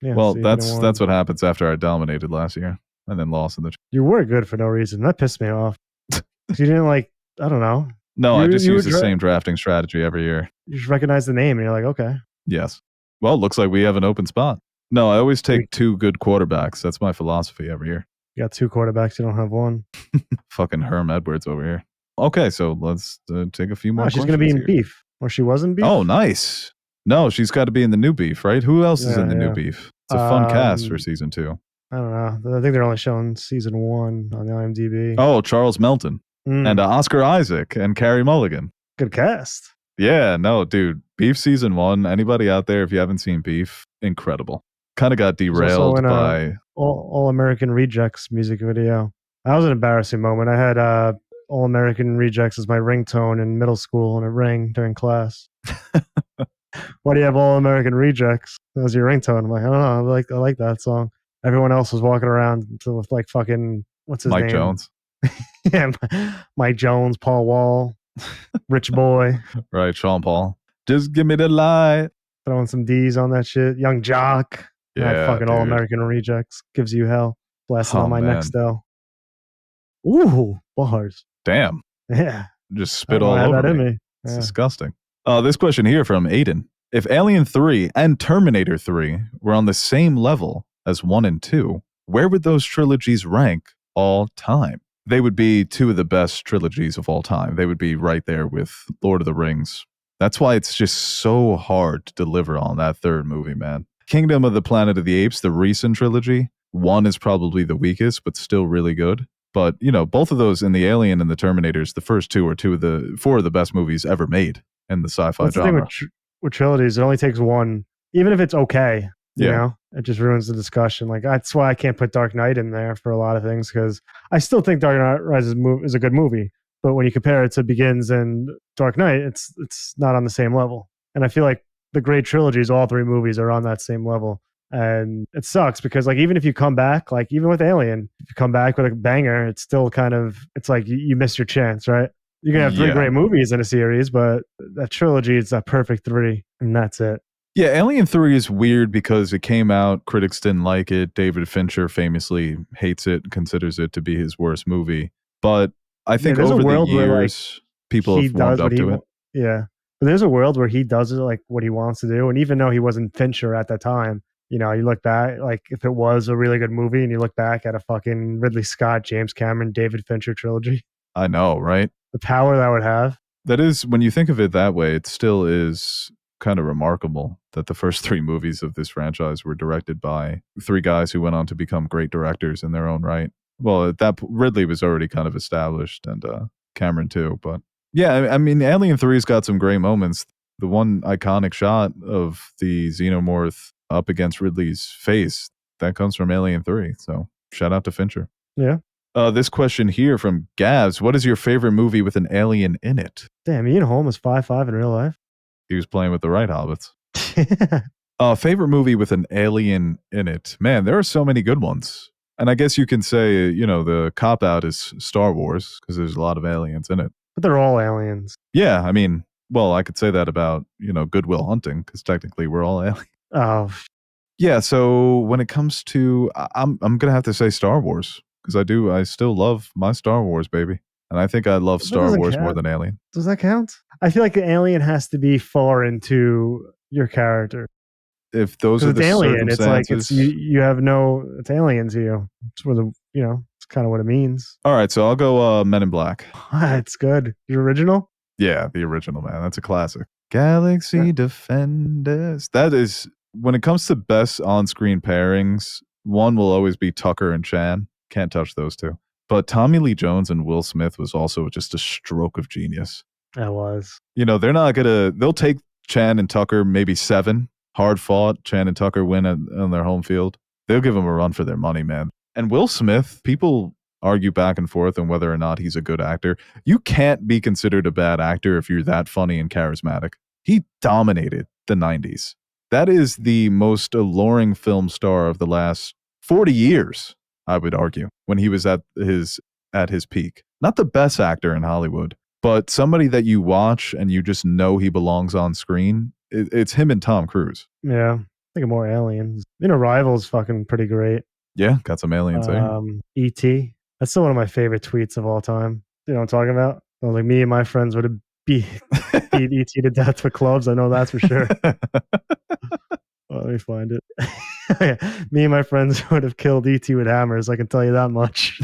Yeah. Well, so that's what happens after I dominated last year and then lost in the. You were good for no reason. That pissed me off. You didn't like. I don't know. No, I just you use the same drafting strategy every year. You just recognize the name and you're like, okay. Yes. Well, it looks like we have an open spot. No, I always take 2 good quarterbacks. That's my philosophy every year. You got 2 quarterbacks. You don't have one. Fucking Herm Edwards over here. Okay, so let's take a few more. She's going to be in Beef, or she was in Beef. Oh, nice. No, she's got to be in the new Beef, right? Who else is in the new Beef? It's a fun cast for season 2. I don't know. I think they're only showing season 1 on the IMDb. Oh, Charles Melton and Oscar Isaac and Carey Mulligan. Good cast. Yeah, no, dude. Beef season 1. Anybody out there, if you haven't seen Beef, incredible. Kind of got derailed by All American Rejects music video. That was an embarrassing moment. I had All American Rejects as my ringtone in middle school, and it rang during class. Why do you have All American Rejects? That was your ringtone. I'm like, I don't know. I like that song. Everyone else was walking around with like fucking what's his name? Mike Jones. Yeah, Mike Jones, Paul Wall, Rich Boy. Right, Sean Paul. Just give me the light. Throwing some D's on that shit. Young Jock. Yeah, fucking All American Rejects. Gives you hell. Blasting on my Nextel. Ooh, bars. Damn. Yeah. Just spit all over that me. In me. It's disgusting. This question here from Aiden. If Alien 3 and Terminator 3 were on the same level as 1 and 2, where would those trilogies rank all time? They would be 2 of the best trilogies of all time. They would be right there with Lord of the Rings. That's why it's just so hard to deliver on that third movie, man. Kingdom of the Planet of the Apes, the recent trilogy, 1 is probably the weakest, but still really good. But, you know, both of those in the Alien and the Terminators, the first 2 are 4 of the best movies ever made in the sci-fi genre. The thing with trilogies, it only takes 1, even if it's okay. You know, it just ruins the discussion. Like that's why I can't put Dark Knight in there for a lot of things, because I still think Dark Knight Rises is a good movie, but when you compare it to Begins and Dark Knight, it's not on the same level. And I feel like the great trilogies, all 3 movies are on that same level, and it sucks because like even if you come back, like even with Alien, if you come back with a banger, it's still kind of it's like you miss your chance, right? You can have 3 great movies in a series, but that trilogy is that perfect 3, and that's it. Yeah, Alien 3 is weird because it came out, critics didn't like it. David Fincher famously hates it, considers it to be his worst movie. But I think over the years, people have warmed up to it. Yeah. But there's a world where he does it like what he wants to do. And even though he wasn't Fincher at that time, you know, you look back, like if it was a really good movie and you look back at a fucking Ridley Scott, James Cameron, David Fincher trilogy. I know, right? The power that would have. That is, when you think of it that way, it still is kind of remarkable that the first 3 movies of this franchise were directed by 3 guys who went on to become great directors in their own right. Well, Ridley was already kind of established, and Cameron too. But yeah, I mean, Alien 3's got some great moments. The one iconic shot of the xenomorph up against Ridley's face, that comes from Alien 3. So shout out to Fincher. Yeah. This question here from Gavs. What is your favorite movie with an alien in it? Damn, Ian Holm is 5'5" in real life. He was playing with the right hobbits. Favorite movie with an alien in it. Man, there are so many good ones. And I guess you can say, you know, the cop-out is Star Wars because there's a lot of aliens in it. But they're all aliens. Yeah, I mean, well, I could say that about, you know, Good Will Hunting because technically we're all aliens. Oh. Yeah, so when it comes to, I'm going to have to say Star Wars because I still love my Star Wars, baby. And I think I love Star Wars more than Alien. Does that count? I feel like the alien has to be foreign to your character. If those are the alien, circumstances, it's like you have no. It's alien to you. It's where it's kind of what it means. All right, so I'll go Men in Black. It's good. The original. Yeah, the original, man. That's a classic. Galaxy Defenders. That is, when it comes to best on-screen pairings, one will always be Tucker and Chan. Can't touch those 2. But Tommy Lee Jones and Will Smith was also just a stroke of genius. That was. You know, they'll take Chan and Tucker, maybe 7. Hard fought. Chan and Tucker win on their home field. They'll give them a run for their money, man. And Will Smith, people argue back and forth on whether or not he's a good actor. You can't be considered a bad actor if you're that funny and charismatic. He dominated the 90s. That is the most alluring film star of the last 40 years, I would argue, when he was at his peak. Not the best actor in Hollywood, but somebody that you watch and you just know he belongs on screen. It's him and Tom Cruise. Yeah. Think of more aliens. Arrival's fucking pretty great. Yeah, got some aliens there. E.T. That's still one of my favorite tweets of all time. You know what I'm talking about? Like, me and my friends would have beat E.T. to death with clubs. I know that's for sure. Let me find it. Me and my friends would have killed E.T. with hammers. I can tell you that much.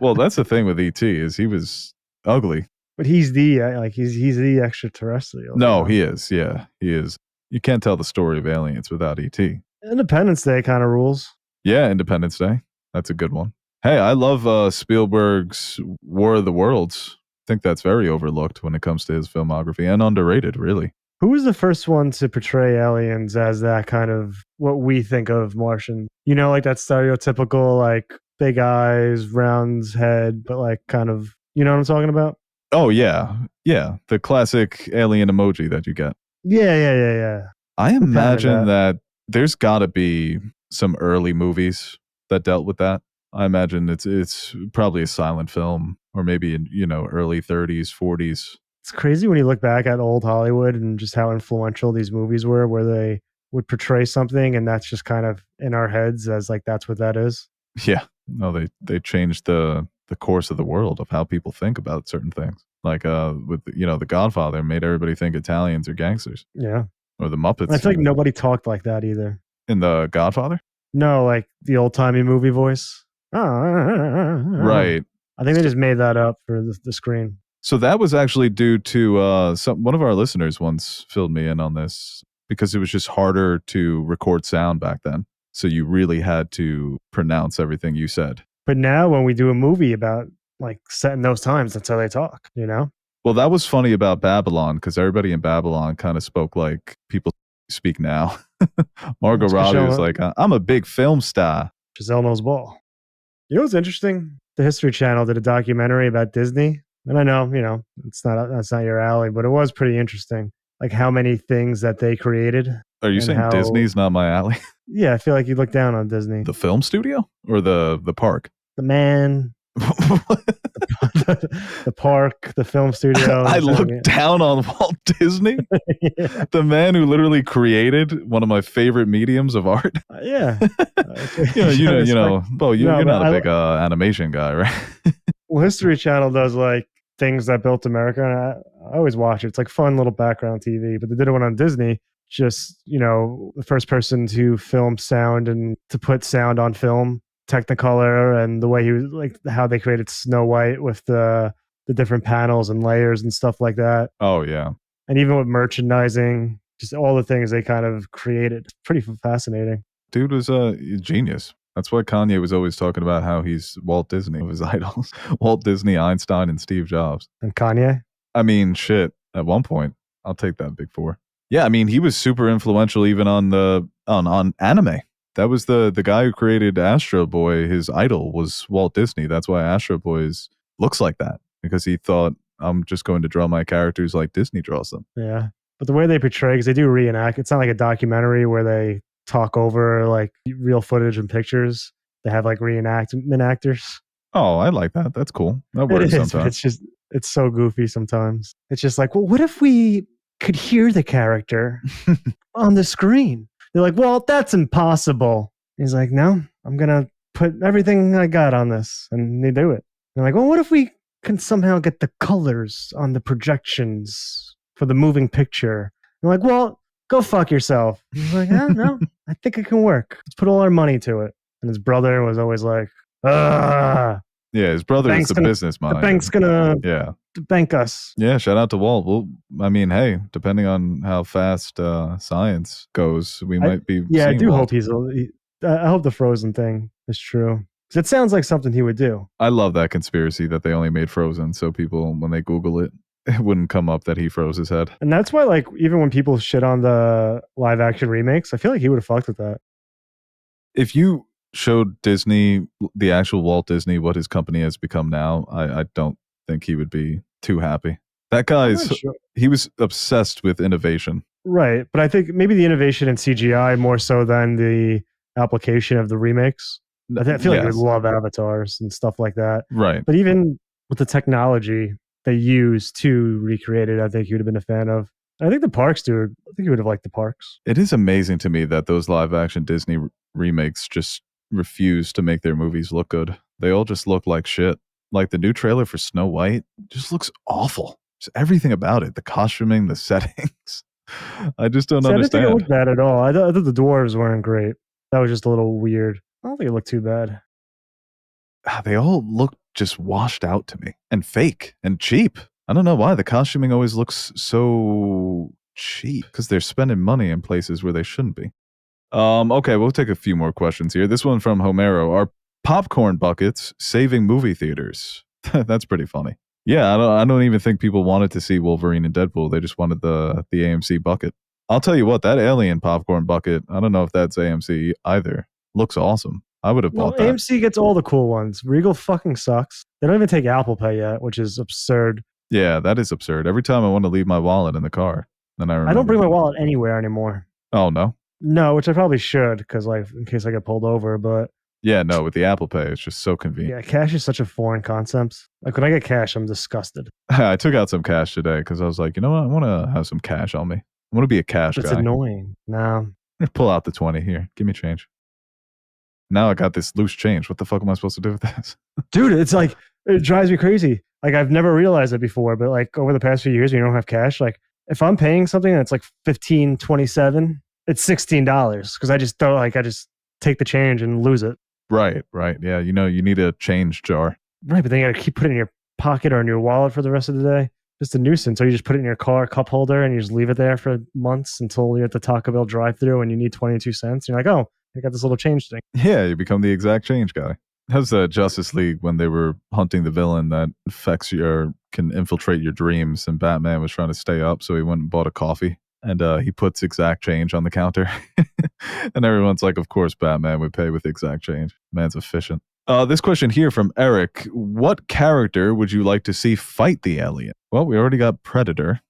Well, that's the thing with E.T. is he was ugly. But he's the he's the extraterrestrial. No, he is. Yeah, he is. You can't tell the story of aliens without E.T. Independence Day kind of rules. Yeah, Independence Day. That's a good one. Hey, I love Spielberg's War of the Worlds. I think that's very overlooked when it comes to his filmography and underrated, really. Who was the first one to portray aliens as that kind of what we think of Martian? You know, like that stereotypical, like big eyes, round head, but like kind of, you know what I'm talking about? Oh, yeah. Yeah. The classic alien emoji that you get. Yeah. I imagine that there's got to be some early movies that dealt with that. I imagine it's probably a silent film or maybe in, early 30s, 40s. It's crazy when you look back at old Hollywood and just how influential these movies were, where they would portray something and that's just kind of in our heads as like that's what that is. Yeah. No, they changed the course of the world of how people think about certain things. Like with The Godfather made everybody think Italians are gangsters. Yeah. Or the Muppets. I feel like nobody talked like that either. In The Godfather? No, like the old-timey movie voice. Right. I think they just made that up for the screen. So that was actually due to one of our listeners once filled me in on this because it was just harder to record sound back then. So you really had to pronounce everything you said. But now when we do a movie about like set in those times, that's how they talk, you know? Well, that was funny about Babylon because everybody in Babylon kind of spoke like people speak now. Margot Robbie was like, I'm a big film star. Giselle knows ball. You know what's interesting? The History Channel did a documentary about Disney. And I know, that's not your alley, but it was pretty interesting. Like how many things that they created. Are you saying Disney's not my alley? Yeah, I feel like you look down on Disney. The film studio or the park? The man. the park, the film studio. I look down on Walt Disney, yeah. The man who literally created one of my favorite mediums of art. Yeah, you're not a big animation guy, right? Well, History Channel does like things that built America, and I always watch it. It's like fun little background TV. But they did one on Disney. Just the first person to film sound and to put sound on film. Technicolor and the way he was like how they created Snow White with the different panels and layers and stuff like that. Oh yeah. And even with merchandising, just all the things they kind of created. It's pretty fascinating. Dude was a genius. That's why Kanye was always talking about how he's Walt Disney of his idols. Walt Disney, Einstein, and Steve Jobs. And Kanye? I mean, shit. At one point, I'll take that big four. Yeah, I mean, he was super influential even on anime. That was the guy who created Astro Boy. His idol was Walt Disney. That's why Astro Boy looks like that, because he thought, I'm just going to draw my characters like Disney draws them. Yeah. But the way they portray, because they do reenact, it's not like a documentary where they talk over like real footage and pictures. They have like reenactment actors. Oh, I like that. That's cool. That works sometimes. It's so goofy sometimes. It's just like, well, what if we could hear the character on the screen? They're like, well, that's impossible. He's like, no, I'm going to put everything I got on this. And they do it. They're like, well, what if we can somehow get the colors on the projections for the moving picture? They're like, well, go fuck yourself. He's like, no, I think it can work. Let's put all our money to it. And his brother was always like, ah. Yeah, his brother is the business mind. The bank's going to bank us. Yeah, shout out to Walt. Well, I mean, hey, depending on how fast science goes, we might be. Yeah, I do Walt. hope I hope the Frozen thing is true. Because it sounds like something he would do. I love that conspiracy that they only made Frozen, so people, when they Google it, it wouldn't come up that he froze his head. And that's why, like, even when people shit on the live action remakes, I feel like he would have fucked with that. If you showed Disney, the actual Walt Disney, what his company has become now, I don't think he would be too happy. That guy's, he was obsessed with innovation. Right. But I think maybe the innovation in CGI more so than the application of the remakes. I feel like you would Yes, love avatars and stuff like that. right. But even with the technology they use to recreate it, I think you would have been a fan of. I think the parks do. I think you would have liked the parks. It is amazing to me that those live action Disney remakes just refuse to make their movies look good. They all just look like shit. Like the new trailer for Snow White just looks awful. Just everything about it, the costuming, the settings. I just don't See, I didn't think it understand. looked bad at all. I thought the dwarves weren't great. That was just a little weird. I don't think it looked too bad. They all look just washed out to me and fake and cheap. I don't know why the costuming always looks so cheap because they're spending money in places where they shouldn't be. Okay, we'll take a few more questions here. This one from Homero. Are popcorn buckets saving movie theaters? That's pretty funny. Yeah, I don't even think people wanted to see Wolverine and Deadpool. They just wanted the AMC bucket. I'll tell you what, that alien popcorn bucket, I don't know if that's AMC either. Looks awesome. I would have No, bought that. AMC gets all the cool ones. Regal fucking sucks. They don't even take Apple Pay yet, which is absurd. Yeah, that is absurd. Every time I want to leave my wallet in the car, then I I don't remember. bring my wallet anywhere anymore. Oh, no? No, which I probably should because, like, in case I get pulled over. But Yeah, no, with the Apple Pay, it's just so convenient. yeah, cash is such a foreign concept. Like when I get cash, I'm disgusted. I took out some cash today because I was like, you know what? I want to have some cash on me. I want to be a cash It's guy. annoying. No, Pull out the 20 here. Give me change. Now I got this loose change. What the fuck am I supposed to do with this? dude, it's like it drives me crazy. Like I've never realized it before, but like over the past few years, when you don't have cash, like if I'm paying something that's like 15.27, it's $16 because I just don't like I just take the change and lose it. Right. Yeah, you know, you need a change jar. Right, but then you got to keep putting it in your pocket or in your wallet for the rest of the day. Just a nuisance. Or you just put it in your car cup holder and you just leave it there for months until you're at the Taco Bell drive-through and you need 22 cents. You're like, oh, I got this little change thing. Yeah, you become the exact change guy. How's Justice League when they were hunting the villain that affects your can infiltrate your dreams, and Batman was trying to stay up, so he went and bought a coffee, and he puts exact change on the counter, and everyone's like, "Of course, Batman would pay with exact change. Man's efficient." This question here from Eric: what character would you like to see fight the alien? Well, we already got Predator.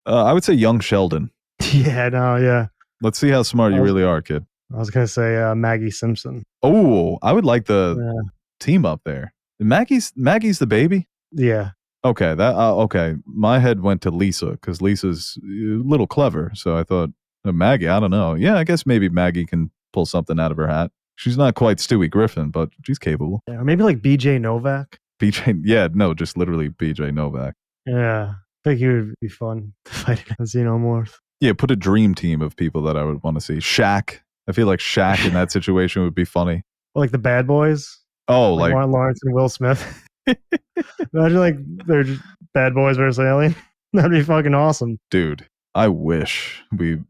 I would say young Sheldon. Yeah, no, yeah. Let's see how smart you really are, kid. I was gonna say Maggie Simpson. Oh, I would like the Yeah, team up there. Maggie's the baby. yeah. Okay, that okay. My head went to Lisa because Lisa's a little clever. So I thought Maggie. I don't know. Yeah, I guess maybe Maggie can pull something out of her hat. She's not quite Stewie Griffin, but she's capable. Yeah, or maybe like BJ Novak. BJ, yeah, no, just literally BJ Novak. Yeah, I think he would be fun to fight against Xenomorph. Yeah, put a dream team of people that I would want to see. Shaq. I feel like Shaq in that situation would be funny. Or like the Bad Boys, Oh, like like Martin Lawrence and Will Smith. Imagine like they're just Bad Boys versus Alien. That'd be fucking awesome. dude, I wish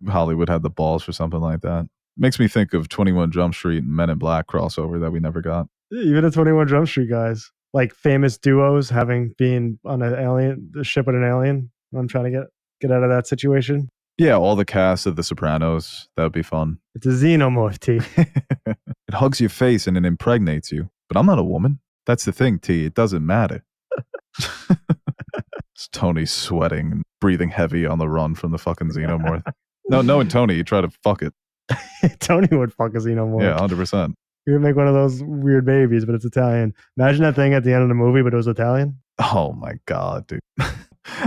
Hollywood had the balls for something like that. Makes me think of 21 Jump Street and Men in Black crossover that we never got. Even the 21 Jump Street guys, like famous duos having been on a ship with an alien. I'm trying to get out of that situation. Yeah, all the cast of The Sopranos. That would be fun. It's a xenomorph, T. It hugs your face and it impregnates you. But I'm not a woman. That's the thing, T. It doesn't matter. It's Tony sweating and breathing heavy on the run from the fucking xenomorph. No, and Tony, you try to fuck it. Tony would fuck a xenomorph. Yeah, 100%. He would make one of those weird babies, but it's Italian. Imagine that thing at the end of the movie, but it was Italian. Oh my God, dude.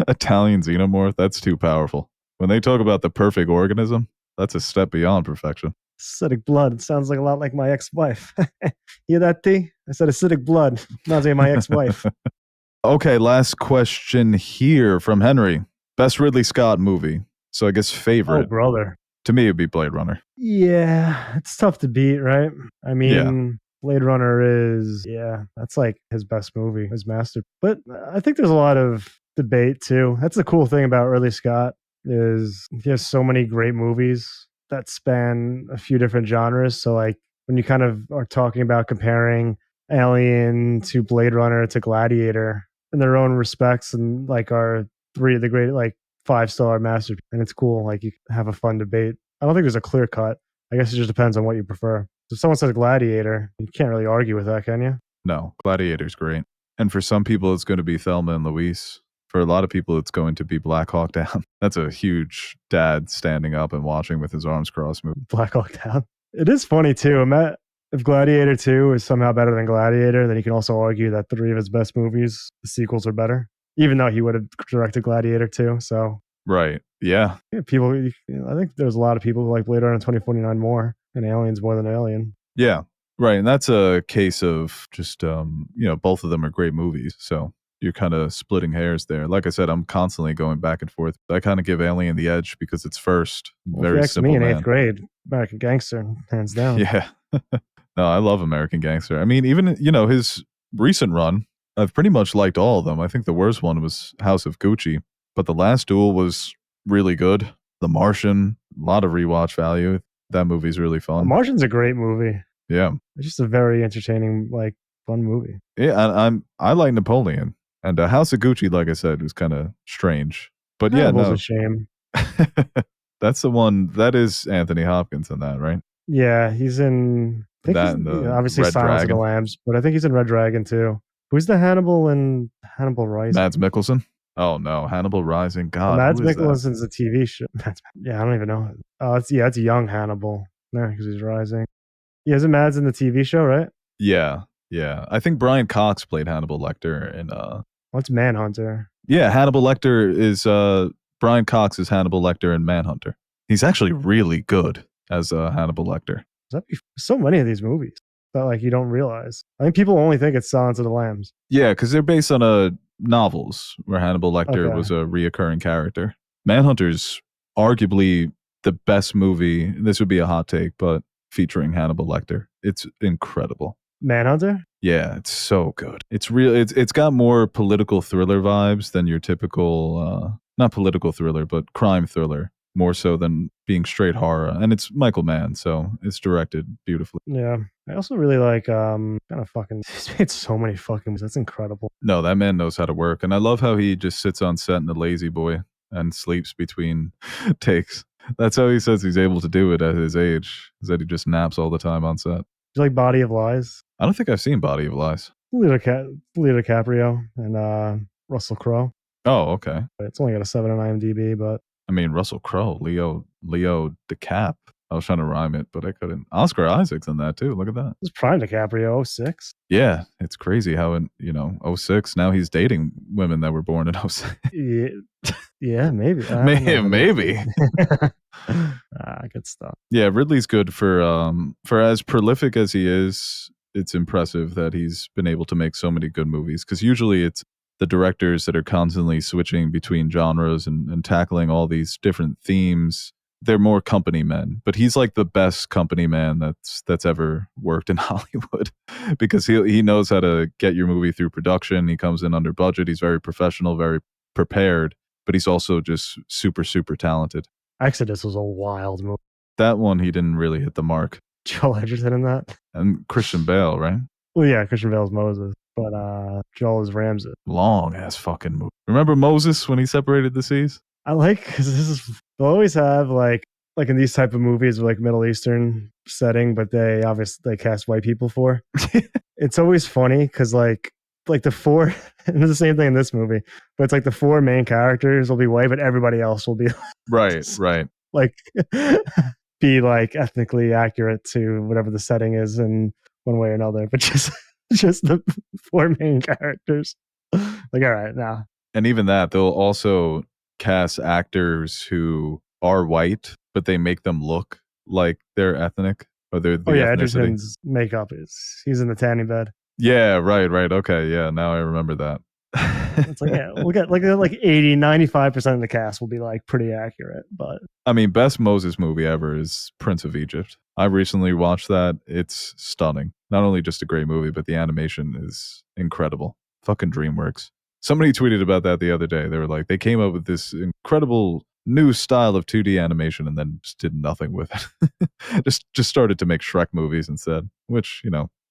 Italian xenomorph, that's too powerful. When they talk about the perfect organism, that's a step beyond perfection. Acidic blood. It sounds like a lot like my ex-wife. Hear that, T? I said acidic blood. Reminds me of my ex-wife. Okay, last question here from Henry. Best Ridley Scott movie. So I guess Oh, favorite. brother. To me, it'd be Blade Runner. Yeah, it's tough to beat, right? I mean, Blade Runner is, that's like his best movie, his master. But I think there's a lot of debate too. That's the cool thing about Ridley Scott is he has so many great movies that span a few different genres. So like when you kind of are talking about comparing Alien to Blade Runner to Gladiator in their own respects and like are three of the great like 5-star masterpieces. And it's cool. Like you have a fun debate. I don't think there's a clear cut. I guess it just depends on what you prefer. If someone says Gladiator, you can't really argue with that, can you? No, Gladiator's great. And for some people, it's going to be Thelma and Louise. For a lot of people, it's going to be Black Hawk Down. That's a huge dad standing up and watching with his arms crossed movie. Black Hawk Down. It is funny too. If Gladiator 2 is somehow better than Gladiator, then you can also argue that 3 of his best movies, the sequels, are better. Even though he would have directed Gladiator 2. So Right. Yeah. people, I think there's a lot of people who like Blade Runner 2049 more and Aliens more than Alien. Yeah. Right. And that's a case of just, both of them are great movies. So you're kind of splitting hairs there. Like I said, I'm constantly going back and forth. I kind of give Alien the edge because it's first. Well, Very if you ask simple me in man. 8th grade, American Gangster, hands down. Yeah. No, I love American Gangster. I mean, even, his recent run, I've pretty much liked all of them. I think the worst one was House of Gucci, but The Last Duel was really good. The Martian, a lot of rewatch value. That movie's really fun. Martian's a great movie. Yeah. It's just a very entertaining, fun movie. Yeah, I like Napoleon. And House of Gucci, like I said, was kind of strange. But yeah, Hannibal's no. a shame. That's the one. That is Anthony Hopkins in that, right? Yeah, he's in. I think That he's, and the obviously Red Silence of the Dragon. Lambs, but I think he's in Red Dragon too. Who's the Hannibal in Hannibal Rising? Mads Mikkelsen. Oh no, Hannibal Rising. God, Mads who is that? Mikkelsen's a TV show. Yeah, I don't even know. Oh, it's young Hannibal. No, because he's Rising. Yeah, isn't Mads in the TV show, right? Yeah. I think Brian Cox played Hannibal Lecter in What's Manhunter? Yeah, Hannibal Lecter is Brian Cox is Hannibal Lecter in Manhunter. He's actually really good as Hannibal Lecter. So many of these movies that you don't realize. I think people only think it's Silence of the Lambs. Yeah, because they're based on novels where Hannibal Lecter was a reoccurring character. Manhunter's arguably the best movie. This would be a hot take, but featuring Hannibal Lecter. It's incredible. Manhunter? Yeah, it's so good. It's real. It's got more political thriller vibes than your typical, not political thriller, but crime thriller. More so than being straight horror. And it's Michael Mann, so it's directed beautifully. Yeah. I also really like he's made so many fucking movies. That's incredible. No, that man knows how to work. And I love how he just sits on set in a lazy boy and sleeps between takes. That's how he says he's able to do it at his age, is that he just naps all the time on set. Do you like Body of Lies? I don't think I've seen Body of Lies. Leo DiCaprio and Russell Crowe. Oh, okay. It's only got a 7 on IMDb, but I mean, Russell Crowe, Leo DiCap. I was trying to rhyme it, but I couldn't. Oscar Isaac's in that too. Look at that. it was prime DiCaprio, 06. Yeah, it's crazy how in 06 now he's dating women that were born in 06. Yeah, maybe. Maybe. Good stuff. Yeah, Ridley's good for as prolific as he is. It's impressive that he's been able to make so many good movies, because usually it's the directors that are constantly switching between genres and tackling all these different themes. They're more company men, but he's like the best company man that's ever worked in Hollywood, because he knows how to get your movie through production. He comes in under budget. He's very professional, very prepared, but he's also just super, super talented. Exodus was a wild movie. That one, he didn't really hit the mark. Joel Edgerton in that. And Christian Bale, right? Well, yeah, Christian Bale's Moses, but Joel is Ramses. Long ass fucking movie. Remember Moses when he separated the seas? I like, because they'll always have like in these type of movies with Middle Eastern setting, but they obviously cast white people for. It's always funny because like the four, and it's the same thing in this movie, but it's the four main characters will be white, but everybody else will be right. Be ethnically accurate to whatever the setting is in one way or another, but just the four main characters. All right, now. And even that, they'll also cast actors who are white, but they make them look like they're ethnic, or they're the ethnicity. Edgerton's makeup he's in the tanning bed. Yeah, right. Okay, yeah, now I remember that. It's we'll get 80, 95% of the cast will be pretty accurate, but I mean, best Moses movie ever is Prince of Egypt. I recently watched that. It's stunning. Not only just a great movie, but the animation is incredible. Fucking DreamWorks. Somebody tweeted about that the other day. They were like, they came up with this incredible new style of 2D animation and then just did nothing with it. just started to make Shrek movies instead, which,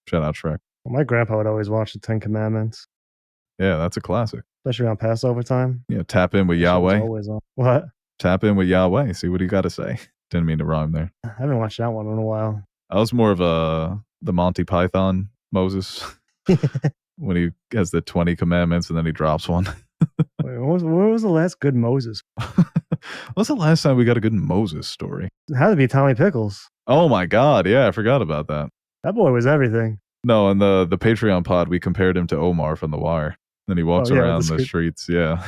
shout out Shrek. Well, my grandpa would always watch the 10 Commandments. Yeah, that's a classic. Especially on Passover time. Yeah, tap in with Yahweh. Always on. What? Tap in with Yahweh. See what he got to say. Didn't mean to rhyme there. I haven't watched that one in a while. I was more of the Monty Python Moses when he has the 20 commandments and then he drops one. Wait, what was the last good Moses? What's the last time we got a good Moses story? It had to be Tommy Pickles. Oh my God. Yeah, I forgot about that. That boy was everything. No, in the Patreon pod, we compared him to Omar from The Wire. Then he walks Oh, yeah, around that's the good. streets, yeah,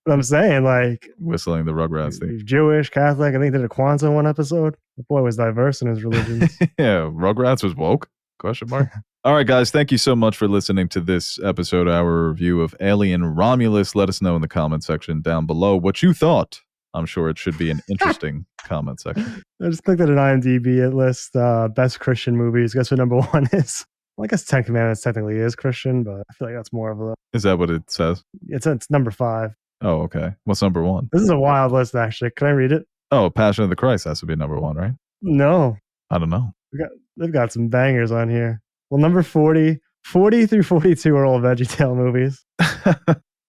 But I'm saying, like, whistling the Rugrats theme. he's Jewish, Catholic. I think he did a Kwanzaa in one episode. The boy was diverse in his religions. Yeah, Rugrats was woke? Question mark. All right, guys, thank you so much for listening to this episode, our review of Alien Romulus. Let us know in the comment section down below what you thought. I'm sure it should be an interesting comment section. I just clicked at an IMDb list, best Christian movies. Guess what number one is? Well, I guess Ten Commandments technically is Christian, but I feel like that's more of a. Is that what it says? It's number 5. Oh, okay. What's number 1? This is a wild list, actually. Can I read it? Oh, Passion of the Christ has to be number 1, right? No, I don't know. they've got some bangers on here. Well, number 40 through 42 are all VeggieTale movies.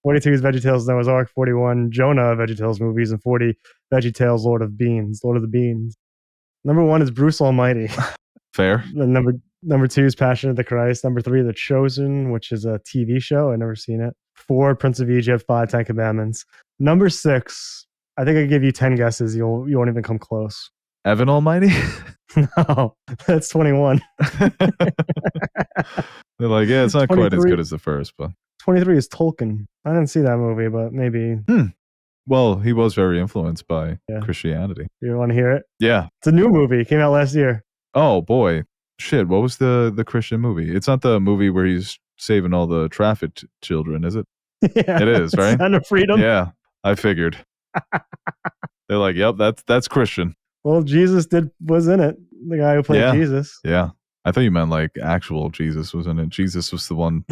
42 is VeggieTales Noah's Ark. 41 Jonah VeggieTales movies, and 40 VeggieTales Lord of the Beans. Number 1 is Bruce Almighty. Fair. And number 2 is Passion of the Christ. Number 3, The Chosen, which is a TV show. I've never seen it. 4, Prince of Egypt. 5, Ten Commandments. Number 6, I think I give you 10 guesses. You won't even come close. Evan Almighty? No, that's 21. They're like, yeah, it's not quite as good as the first, but 23 is Tolkien. I didn't see that movie, but maybe. Well, he was very influenced by Yeah. Christianity. You want to hear it? Yeah. It's a new movie. It came out last year. Oh boy. Shit, what was the Christian movie? It's not the movie where he's saving all the trafficked children, is it? Yeah, It is, right? Sound of Freedom. Yeah, I figured. They're like, yep, that's Christian. Well, Jesus was in it. The guy who played Yeah. Jesus. Yeah. I thought you meant like actual Jesus was in it. Jesus was the one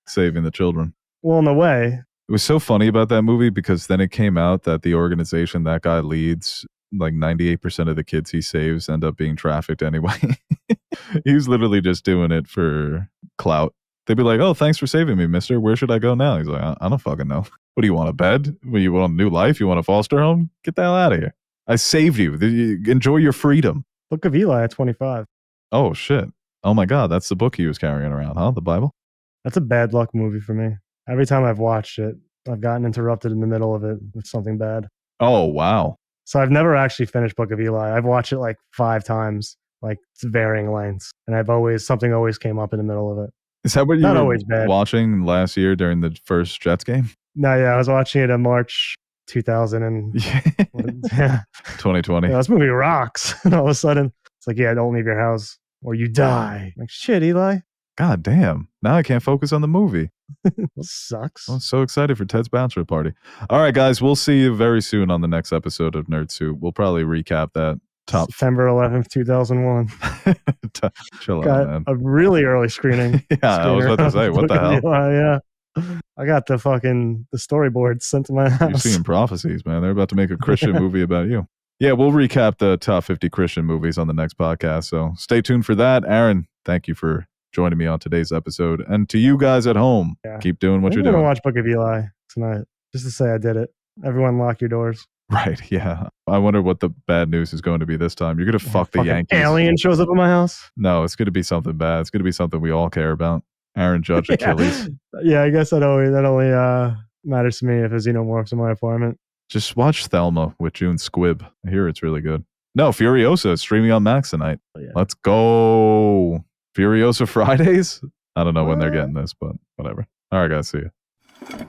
saving the children. Well, in a way. It was so funny about that movie because then it came out that the organization that guy leads, like 98% of the kids he saves end up being trafficked anyway. He was literally just doing it for clout. They'd be like, oh, thanks for saving me, mister. Where should I go now? He's like, I don't fucking know. What do you want, a bed? You want a new life? You want a foster home? Get the hell out of here. I saved you. Enjoy your freedom. Book of Eli at 25. Oh, shit. Oh, my God. That's the book he was carrying around, huh? The Bible? That's a bad luck movie for me. Every time I've watched it, I've gotten interrupted in the middle of it with something bad. Oh, wow. So I've never actually finished Book of Eli. I've watched it like 5 times, like it's varying lengths. And something always came up in the middle of it. Is that what you Not were always bad. watching last year during the first Jets game? No, yeah, I was watching it in March 2000 and yeah. 2020. Yeah, this movie rocks. And all of a sudden, it's like, yeah, don't leave your house or you die. Like, shit, Eli. God damn. Now I can't focus on the movie. This sucks. I'm so excited for Ted's bachelor party. All right, guys, we'll see you very soon on the next episode of Nerd Soup. We'll probably recap that top. September 11th, 2001. Chill out, Got man. a really early screening. Yeah, I was about to say, what the hell? Yeah. I got the storyboard sent to my house. You're seeing prophecies, man. They're about to make a Christian movie about you. Yeah, we'll recap the top 50 Christian movies on the next podcast. So stay tuned for that. Aaron, thank you for joining me on today's episode. And to you guys at home, keep doing what you're doing. I'm going to watch Book of Eli tonight just to say I did it. Everyone lock your doors. Right, yeah. I wonder what the bad news is going to be this time. You're going to fuck the Yankees. Alien shows up at my house? No, it's going to be something bad. It's going to be something we all care about. Aaron Judge Achilles. Yeah, I guess that only matters to me if there's xenomorphs in my apartment. Just watch Thelma with June Squibb. I hear it's really good. No, Furiosa is streaming on Max tonight. Oh, yeah. Let's go. Furiosa Fridays? I don't know when they're getting this, but whatever. All right, guys. See you.